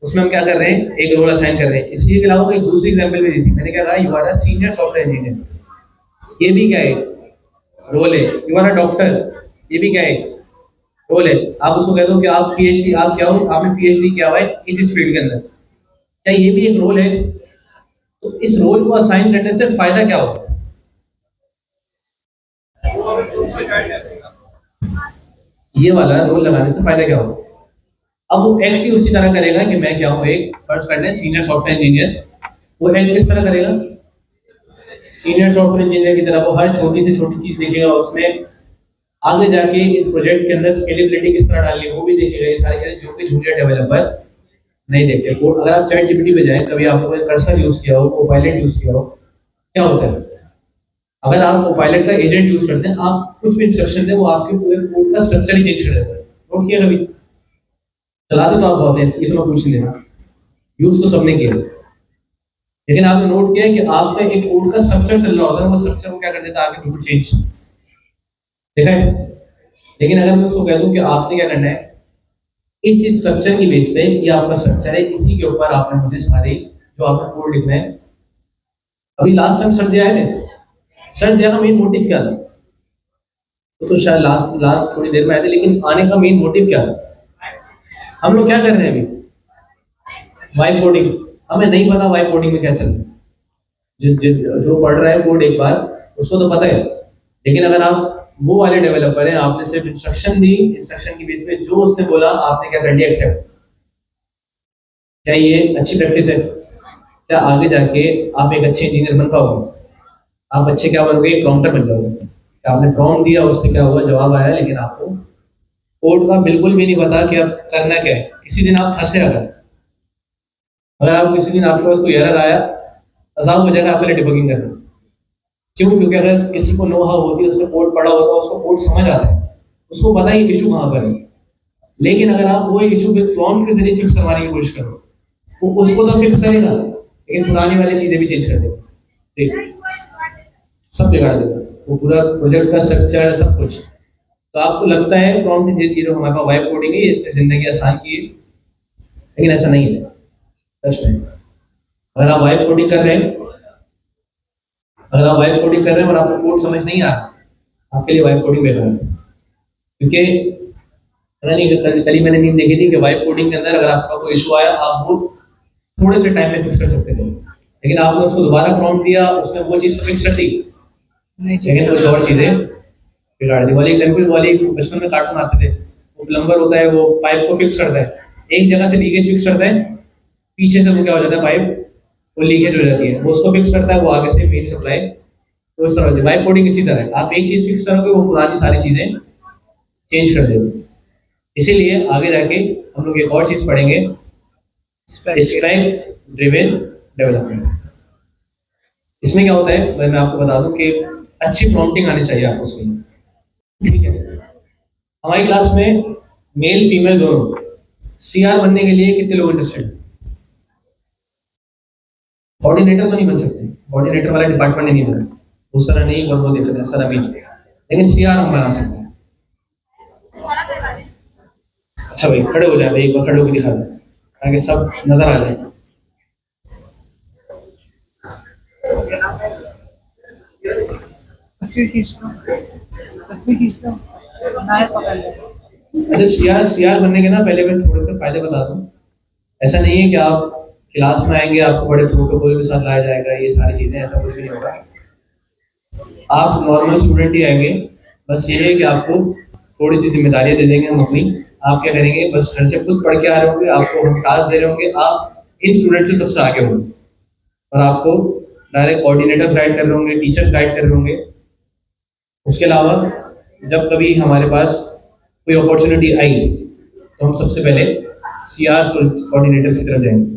उसमें हम क्या कर रहे हैं, एक रोल असाइन कर रहे हैं। इसी के अलावा एक दूसरी एग्जांपल भी दी थी, मैंने क्या कहा, you are a senior software engineer, ये भी क्या है, रोल है। यू आर अ डॉक्टर, ये भी क्या है, रोल है। आप उसको कह दो कि आप पीएचडी, आप क्या हो, आपने पीएचडी किया हुआ है इस फील्ड के अंदर, क्या ये भी एक रोल है। तो इस रोल को असाइन करने से फायदा क्या होगा, ये वाला रोल लगाने से फायदा क्या होगा। अब वो एक्ट भी उसी तरह करेगा कि मैं क्या हूँ, एक फर्ज करते हैं सीनियर सॉफ्टवेयर इंजीनियर, वो एक्ट किस तरह करेगा, सीनियर सॉफ्टवेयर इंजीनियर की तरह वो हर छोटी से छोटी चीज देखेगा, उसमें आगे जाके इस प्रोजेक्ट के अंदर स्केलेबिलिटी किस तरह डालनी है वो भी देखेगा। ये सारी चीजें जो कि जूनियर डेवलपर नहीं देखते। कोड अगर आप चैट जीपीटी पे जाएं, कभी आपने कर्सर यूज किया हो, कोपायलट यूज किया हो, क्या होता है, अगर आप कोपायलट का एजेंट यूज करते हैं, आप कुछ भी इंस्ट्रक्शन दें, वो आपके पूरे कोड का स्ट्रक्चर ही चेंज कर देता है। नोट किया कभी, चलाते तो आप बहुत हैं, ये तो मैं पूछ लेना, यूज तो सबने किया, लेकिन आपने नोट किया कि आपका एक कोड का स्ट्रक्चर चल रहा होता है, वो स्ट्रक्चर को क्या कर देता है आगे बिल्कुल चेंज, देखा है। लेकिन अगर मैं उसको कह दूं कि आपने क्या करना है, इस स्ट्रक्चर की बेस पे, ये आपका स्ट्रक्चर है, इसी के ऊपर आपने मुझे सारे जो आपका कोड लिखना है। अभी लास्ट टाइम सर दिया है, सर दिया का मेन मोटिव क्या था, तो शायद लास्ट लास्ट थोड़ी देर में आए थे, लेकिन आने का मेन मोटिव क्या था। हम लोग क्या कर रहे हैं अभी, वाइब कोडिंग, हमें नहीं पता वाइब कोडिंग में क्या चल रहा है। जो पढ़ रहा है कोड एक बार, उसको तो पता है, लेकिन अगर आप वो वाले डेवलपर हैं, आपने सिर्फ इंस्ट्रक्शन दी, इंस्ट्रक्शन की बेस पे जो उसने बोला आपने क्या कर लिया, एक्सेप्ट। क्या ये अच्छी प्रैक्टिस है, क्या आगे जाके आप एक अच्छे इंजीनियर बन पाओगे, आप अच्छे क्या बनोगे, प्रॉम्प्टर बन जाओगे। क्या आपने प्रॉम्प्ट दिया, उससे क्या हुआ, जवाब आया, लेकिन आपको कोड का बिल्कुल भी नहीं पता कि अब करना क्या है। किसी दिन आप फंसे, अगर आप किसी दिन आपके पास कोई एरर आया, आसान हो जाएगा आपके लिए डिबगिंग करना। क्यों, क्योंकि अगर किसी को नो हाउ होती है, उसने कोड पढ़ा होता है, उसको कोड समझ आता है, उसको पता है इशू कहाँ पर है। लेकिन अगर आप वो इशू के प्रॉम्प्ट के जरिए फिक्स करवाने की कोशिश करो, वो उसको तो फिक्स करेगा, लेकिन पुरानी वाली चीजें भी चेंज कर देगा, ठीक, सब बिगाड़ देगा, वो पूरा प्रोजेक्ट का स्ट्रक्चर सब कुछ। तो आपको लगता है प्रॉम्प्ट इंजीनियर हमारे पास वाइब कोडिंग है, इसने जिंदगी आसान की है, लेकिन ऐसा नहीं है, सच नहीं। अगर आप वाइब कोडिंग कर रहे हैं, अगर आप वाइब कोडिंग कर रहे हैं और आपको कोड समझ नहीं आ रहा, आपके लिए वाइब कोडिंग बेकार है। क्योंकि पता नहीं, कल ही मैंने नींद देखी थी कि वाइब कोडिंग के अंदर अगर आपका कोई इशू आया, आप वो थोड़े से टाइम में फिक्स कर सकते थे, लेकिन आपने उसको दोबारा प्रॉम्प्ट दिया, उसने वो चीज फिक्स कर दी, लेकिन कुछ और चीजें बिगाड़ दी। वाली एग्जाम्पल, वाली बचपन में कार्टून आते थे, वो प्लम्बर होता है, वो पाइप को फिक्स करता है, एक जगह से लीकेज फिक्स करता है, पीछे से वो क्या हो जाता है, पाइप वो लीकेज हो जाती है, वो उसको फिक्स करता है, वो आगे से मेन सप्लाई तो इस तरह वाइब कोडिंग इसी तरह है, आप एक चीज फिक्स करोगे वो पुरानी सारी चीजें चेंज कर देगी। इसीलिए आगे जाके हम लोग एक और चीज पढ़ेंगे, स्क्राइब ड्रिवन डेवलपमेंट। इसमें क्या होता है मैं आपको बता दूं कि अच्छी प्रॉम्प्टिंग आनी चाहिए आपको उसमें, ठीक है। हमारी क्लास में मेल फीमेल दोनों सीआर बनने के लिए कितने लोग इंटरेस्टेड? कोऑर्डिनेटर तो नहीं बन सकते, कोऑर्डिनेटर वाला डिपार्टमेंट नहीं बना, वो सारा नहीं और वो देखते हैं सारा भी, लेकिन सीआर हम बना सकते हैं। अच्छा भाई खड़े हो जाए भाई, एक बार खड़े होकर दिखा दो ताकि सब नजर आ जाए। तस्वीर खींच लो, तस्वीर खींच लो, नारे पकड़ लो। अच्छा सीआर बनने के ना पहले मैं थोड़े से फायदे बता दूं। ऐसा नहीं है कि आप क्लास में आएंगे आपको बड़े प्रोटोकॉल के साथ लाया जाएगा, ये सारी चीजें, ऐसा कुछ भी नहीं होगा। आप नॉर्मल स्टूडेंट ही आएंगे, बस ये है कि आपको थोड़ी सी जिम्मेदारियां दे देंगे हम अपनी। आप क्या करेंगे, बस घर से खुद पढ़ के आ रहे होंगे, आपको हम टास्क दे रहे होंगे, आप इन स्टूडेंट से सबसे आगे होंगे और आपको डायरेक्ट कोऑर्डिनेटर गाइड कर रहे होंगे, टीचर्स गाइड कर रहे होंगे। उसके अलावा जब कभी हमारे पास कोई अपॉर्चुनिटी आई तो हम सबसे पहले सीआर कोऑर्डिनेटर की तरफ जाएंगे।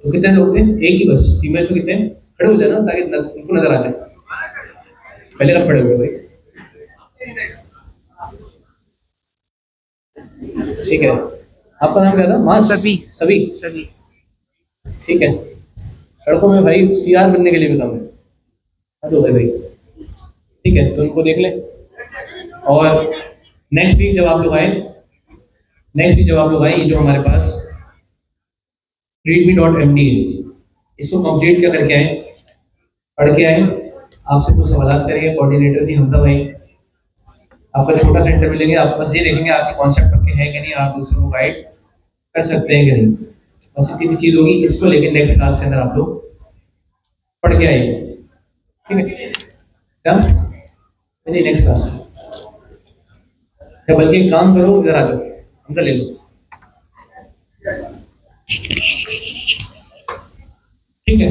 तो कितने लोग थे? एक ही बस, फीमेल तो कितने? खड़े हो जाए ना ताकि उनको नजर आ जाए। पहले कब खड़े हुए भाई? ठीक है, आपका नाम क्या था? मास? सभी सभी सभी ठीक है। लड़कों में भाई सीआर बनने के लिए भी कम है, हद हो गई भाई। ठीक है, तो उनको देख ले। और नेक्स्ट वीक जब आप लोग आए, ये जो हमारे पास readme.md है, इसको कंप्लीट क्या करके आए, पढ़ के आए। आपसे कुछ सवाल करेंगे, कोऑर्डिनेटर थी हमदा भाई, आपका छोटा सेंटर मिलेंगे, आप बस ये देखेंगे आपके कॉन्सेप्ट पक्के हैं कि नहीं, आप दूसरों को गाइड कर सकते हैं कि नहीं, बस इतनी चीज होगी। इसको लेकर नेक्स्ट क्लास के अंदर आप लोग पढ़ के आइए, ठीक है? क्या नहीं नेक्स्ट क्लास या बल्कि एक काम करो, इधर आ जाओ, अंदर ले लो, ठीक है?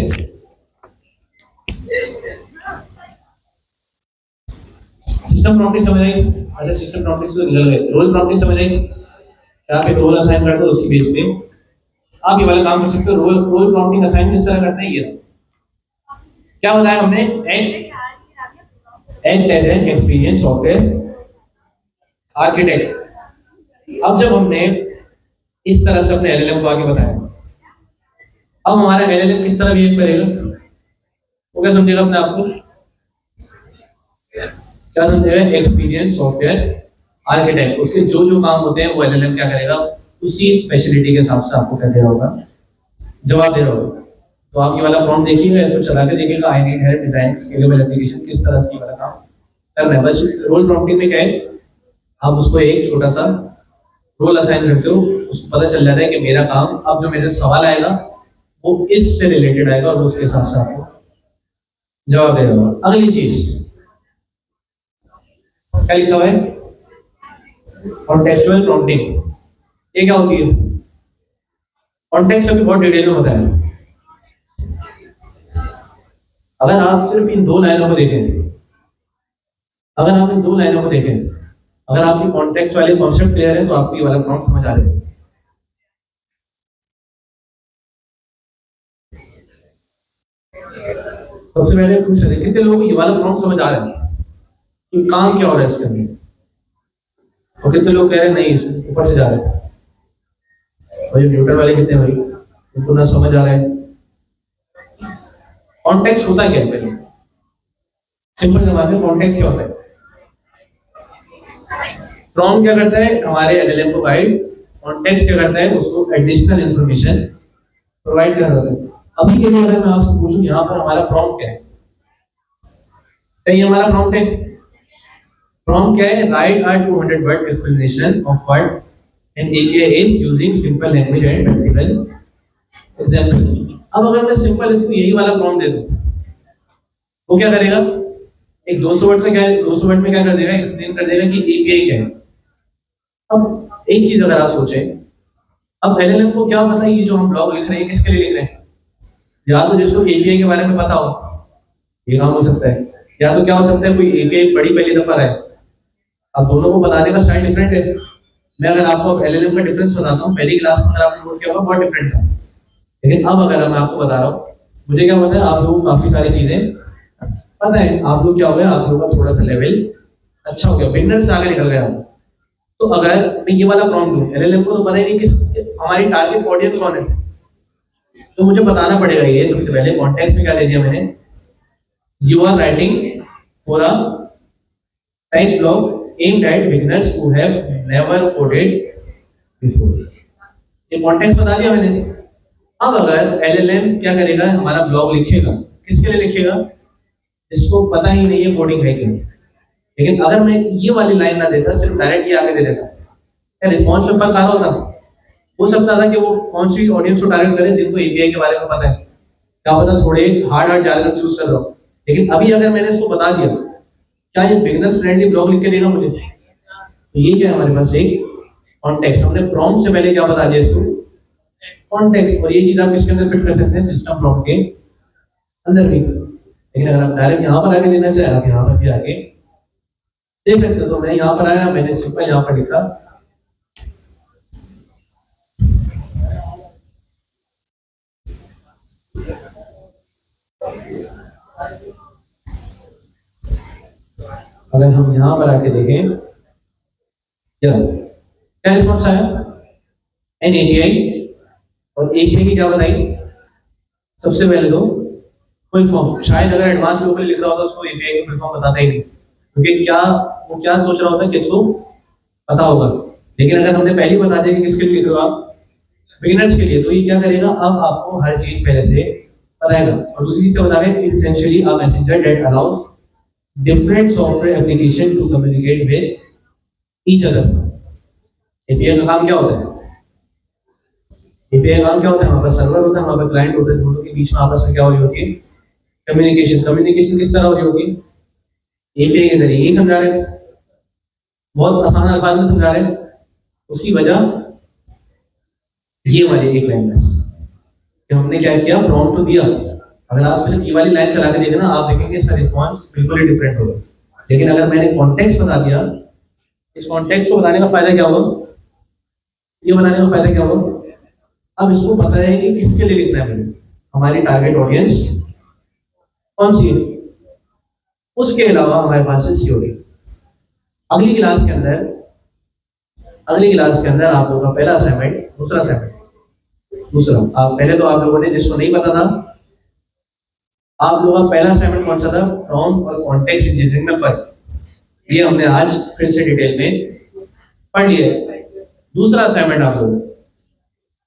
सिस्टम प्रॉम्प्टिंग समझ आई? अच्छा सिस्टम प्रॉम्प्टिंग से निकल गए, रोल प्रॉम्प्टिंग समझ आई? आप एक रोल असाइन करते हो, उसकी बेस पे आप ये वाला काम कर सकते हो। रोल प्रॉम्प्टिंग असाइन किस तरह करते हैं, ये क्या बताया हमने, act as an experience software architect. अब जब हमने इस तरह से अपने एलएलएम को आगे बताया, अब हमारा एलएलएम किस तरह बिहेव करेगा, वो क्या समझेगा अपने आप को, क्या समझेगा, एक्सपीरियंस सॉफ्टवेयर आर्किटेक्ट। उसके जो जो काम होते हैं वो एलएलएम क्या करेगा, उसी स्पेशलिटी के हिसाब से आपको क्या दे रहा होगा, जवाब दे रहा होगा। तो आप ये वाला प्रॉम्प्ट देखिएगा, इसको चला के देखिएगा, I need help design scalable application, किस तरह से ये वाला काम करना है। बस रोल प्रॉम्प्टिंग में क्या है, आप उसको एक छोटा सा रोल असाइन करते हो, उसको पता चल जाता है कि मेरा काम, अब जो मेरे सवाल आएगा वो इससे रिलेटेड आएगा और उसके हिसाब से आपको जवाब दे रहा होगा। अगली चीज क्या लिखा हुआ है, कॉन्टेक्चुअल प्रॉम्प्टिंग। ये क्या होती है? कॉन्टेक्स्ट अभी बहुत डिटेल में बताया। अगर आप सिर्फ इन दो लाइनों को देखें, अगर आपकी कॉन्टेक्स्ट वाले कॉन्सेप्ट क्लियर है तो आपको ये वाला प्रॉम्प्ट समझ आ जाएगा। सबसे पहले पूछ रहे कितने लोगों को ये वाला प्रॉम्प्ट समझ आ रहा है कि काम क्या हो रहा है इसके अंदर, और कितने लोग कह रहे हैं नहीं ऊपर से जा रहे हैं। और ये कंप्यूटर वाले कितने भाई उनको ना समझ आ रहा है। कॉन्टेक्स्ट होता क्या है, पहले सिंपल जवाब है, कॉन्टेक्स्ट क्या होता है? प्रॉम्प्ट क्या करता है, हमारे एलएलएम को गाइड, कॉन्टेक्स्ट क्या करता है, उसको एडिशनल इंफॉर्मेशन प्रोवाइड कर रहा है। अभी के लिए अगर मैं आपसे पूछूं यहाँ पर हमारा प्रॉम्प्ट क्या है, क्या हमारा प्रॉम्प्ट है? प्रॉम्प्ट क्या है, write are 200 word explanation of what an API is using simple language and practical example. अब अगर मैं सिंपल इसको यही वाला प्रॉम्प्ट दे दूं, वो क्या करेगा, एक 200 वर्ड का क्या है, 200 वर्ड में क्या कर देगा, एक्सप्लेन कर देगा कि एपीआई क्या है। अब एक चीज अगर आप सोचें, अब एलएलएम को क्या पता है ये जो हम ब्लॉग लिख रहे हैं किसके लिए लिख रहे हैं? या तो जिसको एपीआई के बारे में पता हो, ये काम हो सकता है, या तो क्या हो सकता है कोई एपीआई बड़ी पहली दफा है, अब दोनों को बताने का स्टाइल डिफरेंट है। मैं अगर आपको एलएलएम का डिफरेंस बताता हूँ, पहली क्लास में अगर आपने नोट किया होगा बहुत डिफरेंट था, लेकिन अब अगर मैं आपको बता रहा हूँ, मुझे क्या पता है आप लोगों को काफी सारी चीजें पता है, आप लोग क्या हो गया, आप लोगों का थोड़ा सा लेवल अच्छा हो गया, बिगनर से आगे निकल गया। तो अगर मैं ये वाला प्रॉम्प्ट दूं, एलएलएम को तो पता ही नहीं किस हमारी टारगेट ऑडियंस कौन है, तो मुझे बताना पड़ेगा ये सबसे पहले कॉन्टेक्स्ट में क्या दे दिया मैंने, you are writing for a type blog aimed at beginners who have never coded before. ये कॉन्टेक्स्ट बता दिया मैंने। अब अगर एलएलएम क्या करेगा, हमारा ब्लॉग लिखेगा, किसके लिए लिखेगा, जिसको पता ही नहीं है कोडिंग है क्या। लेकिन अगर मैं ये वाली लाइन ना देता, सिर्फ डायरेक्ट ये आगे दे देता, क्या रिस्पॉन्स में फर्क आ रहा होता? हो सकता था कि वो कौन सी ऑडियंस को टारगेट करे जिनको एपीआई के बारे में पता है, क्या पता थोड़े हार्ड डायलॉग्स यूज कर रहा हूं। लेकिन अभी अगर मैंने इसको बता दिया, क्या ये बिगिनर फ्रेंडली ब्लॉग लिख के देगा मुझे? तो ये क्या है हमारे पास एक कॉन्टेक्स्ट, हमने प्रॉम्प्ट से पहले क्या बता दिया इसको, कॉन्टेक्स्ट। और ये चीज आप किसके अंदर फिट कर सकते हैं, सिस्टम प्रॉम्प्ट के अंदर भी। लेकिन अगर आप डायरेक्ट यहाँ पर आके लेना चाहे, आप यहाँ पर भी आके देख सकते हो। तो मैं यहाँ पर आया, मैंने सिंपल यहाँ पर लिखा अगर हम यहाँ पर आके देखें क्या रिस्पॉन्स आया, एन एपीआई। और एपीआई की क्या बताई, सबसे पहले तो फुल फॉर्म। शायद अगर एडवांस लेवल पे लिख रहा होता उसको एपीआई का फुल फॉर्म बताता ही नहीं, क्योंकि क्या वो क्या सोच रहा होता है किसको पता होगा। लेकिन अगर हमने पहले बता दिया कि किसके लिए लिख रहे हो आप, बिगिनर्स के लिए, तो ये क्या करेगा, अब आपको हर चीज पहले से बताएगा। और दूसरी चीज बता रहे हैं, it essentially a messenger that allows different software application to communicate with each other। API का काम क्या होता है, एपीआई का काम क्या होता है, हमारे पास सर्वर होता है, हमारे पास क्लाइंट होता है, दोनों के बीच में आपस में क्या हो रही होती है, कम्युनिकेशन। कम्युनिकेशन किस तरह हो रही होगी, एपीआई के जरिए। यही समझा रहे हैं, बहुत आसान अल्फाज में समझा रहे हैं। उसकी वजह ये वाली एक लाइन बस, कि हमने क्या किया, प्रॉम्प्ट तो दिया। अगर आप सिर्फ ये वाली लाइन चला के देखें ना, आप देखेंगे इसका रिस्पॉन्स बिल्कुल ही डिफरेंट होगा। लेकिन अगर मैंने कॉन्टेक्स्ट बता दिया, इस कॉन्टेक्स्ट को बताने का फायदा क्या होगा, ये बताने का फायदा क्या होगा, अब इसको पता है कि किसके लिए लिखना है मुझे, हमारी टारगेट ऑडियंस कौन सी है। उसके अलावा हमारे पास है सीओडी। अगली क्लास के अंदर आप लोगों का पहला असाइनमेंट, दूसरा आप पहले तो आप लोगों ने, जिसको नहीं पता था, आप लोगों का पहला असाइनमेंट कौन सा था, प्रॉम्प्ट और कॉन्टेक्स्ट इंजीनियरिंग में फर्क, ये हमने आज फिर से डिटेल में पढ़ लिया है। दूसरा असाइनमेंट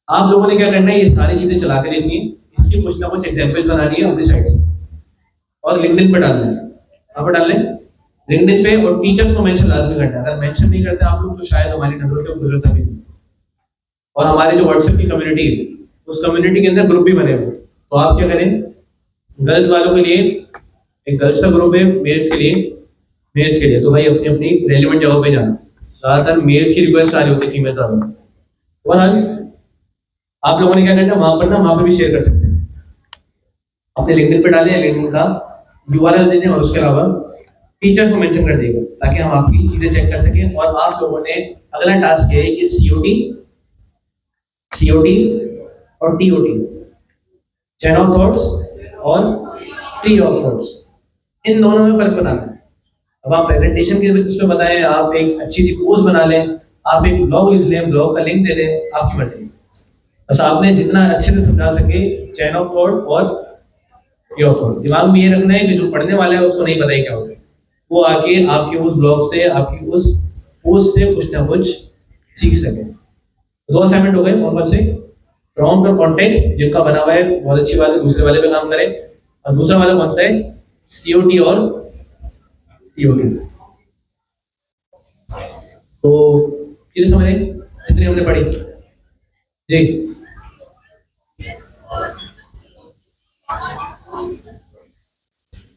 आप लोगों ने क्या करना है, ये सारी चीजें चला के देखनी है, इसकी कुछ ना कुछ एग्जांपल्स बनानी है अपनी साइड से, और लिंक्डइन पे डालना है। आप डाल लें लिंक्डइन पे, और टीचर्स को मेंशन लाजमी करना है। अगर मेंशन नहीं करते आप लोग तो शायद हमारी नजरों से गुजरता भी नहीं। और हमारे जो व्हाट्सएप की कम्युनिटी है, उस कम्युनिटी के अंदर ग्रुप भी बने हुए, तो आप क्या करें, गर्ल्स वालों के लिए एक गर्ल्स का ग्रुप है, मेल्स के लिए तो भाई अपनी अपनी रेलिवेंट जगह पे जाना। ज्यादातर मेल्स की रिक्वेस्ट आ रही होती है, फीमेल ज्यादा। और आप लोगों ने क्या करना है, वहां पर भी शेयर कर सकते हैं, अपने लिंक्डइन पे डालें, लिंक्डइन का यूआरएल दे दें, और उसके अलावा टीचर्स को मेंशन कर देगा, ताकि हम आपकी चीजें चेक कर सकें। और आप लोगों ने अगला टास्क ये है कि सीओटी और टीओटी, चेन ऑफ थॉट्स और ट्री ऑफ थॉट्स, इन दोनों में फर्क बताना है। अब आप प्रेजेंटेशन के उसमें बताएं, आप एक अच्छी सी पोस्ट बना लें, आप एक ब्लॉग लिख लें, ब्लॉग का लिंक दे दें, आपकी मर्जी। बस आपने जितना अच्छे से समझा सके चेन ऑफ थॉट और ट्री ऑफ थॉट, दिमाग में ये रखना है कि जो पढ़ने वाला है उसको नहीं पता ही क्या होगा, वो आके आपके उस ब्लॉग से, आपकी उस पोस्ट से कुछ ना कुछ सीख सके। दो असाइनमेंट हो गए, कौन से, प्रॉम्प्ट और कॉन्टेक्स्ट, जिनका बना हुआ है बहुत अच्छी बात है, दूसरे वाले पे काम करें। और दूसरा वाला कौन सा है, सीओटी और टीओटी। तो चीजें समझ रहे जितनी हमने पढ़ी जी।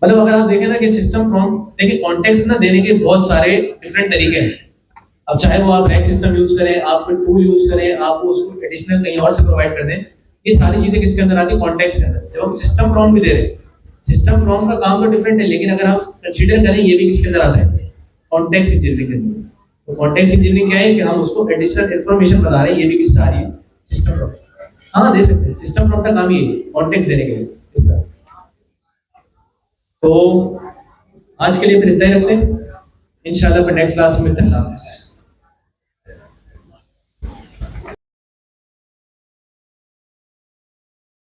मतलब अगर आप देखें ना कि सिस्टम प्रॉम्प्ट, देखिए कॉन्टेक्स्ट ना देने के बहुत सारे डिफरेंट तरीके हैं। अब चाहे वो आप रैक सिस्टम यूज करें, आप कोई टूल यूज करें, आप उसको एडिशनल कहीं और से प्रोवाइड कर दें, ये सारी चीजें किसके अंदर आती है, कॉन्टेक्स्ट के अंदर। जब हम सिस्टम प्रॉम्प्ट भी दे रहे हैं, सिस्टम प्रॉम्प्ट का काम तो डिफरेंट है, लेकिन अगर हम कंसीडर करें ये भी किसके अंदर आता है, कॉन्टेक्स्ट इंजीनियरिंग के अंदर। तो कॉन्टेक्स्ट इंजीनियरिंग क्या है कि हम उसको एडिशनल इन्फॉर्मेशन बता रहे हैं, ये भी किससे आ रही है, सिस्टम प्रॉब्लम। हाँ दे सकते हैं, सिस्टम प्रॉब्लम का काम ये है कॉन्टेक्स्ट देने के लिए इस तरह। तो आज के लिए फिर इतना ही रखते हैं, इंशाल्लाह फिर नेक्स्ट क्लास में मिलते हैं। अल्लाह हाफ़िज़।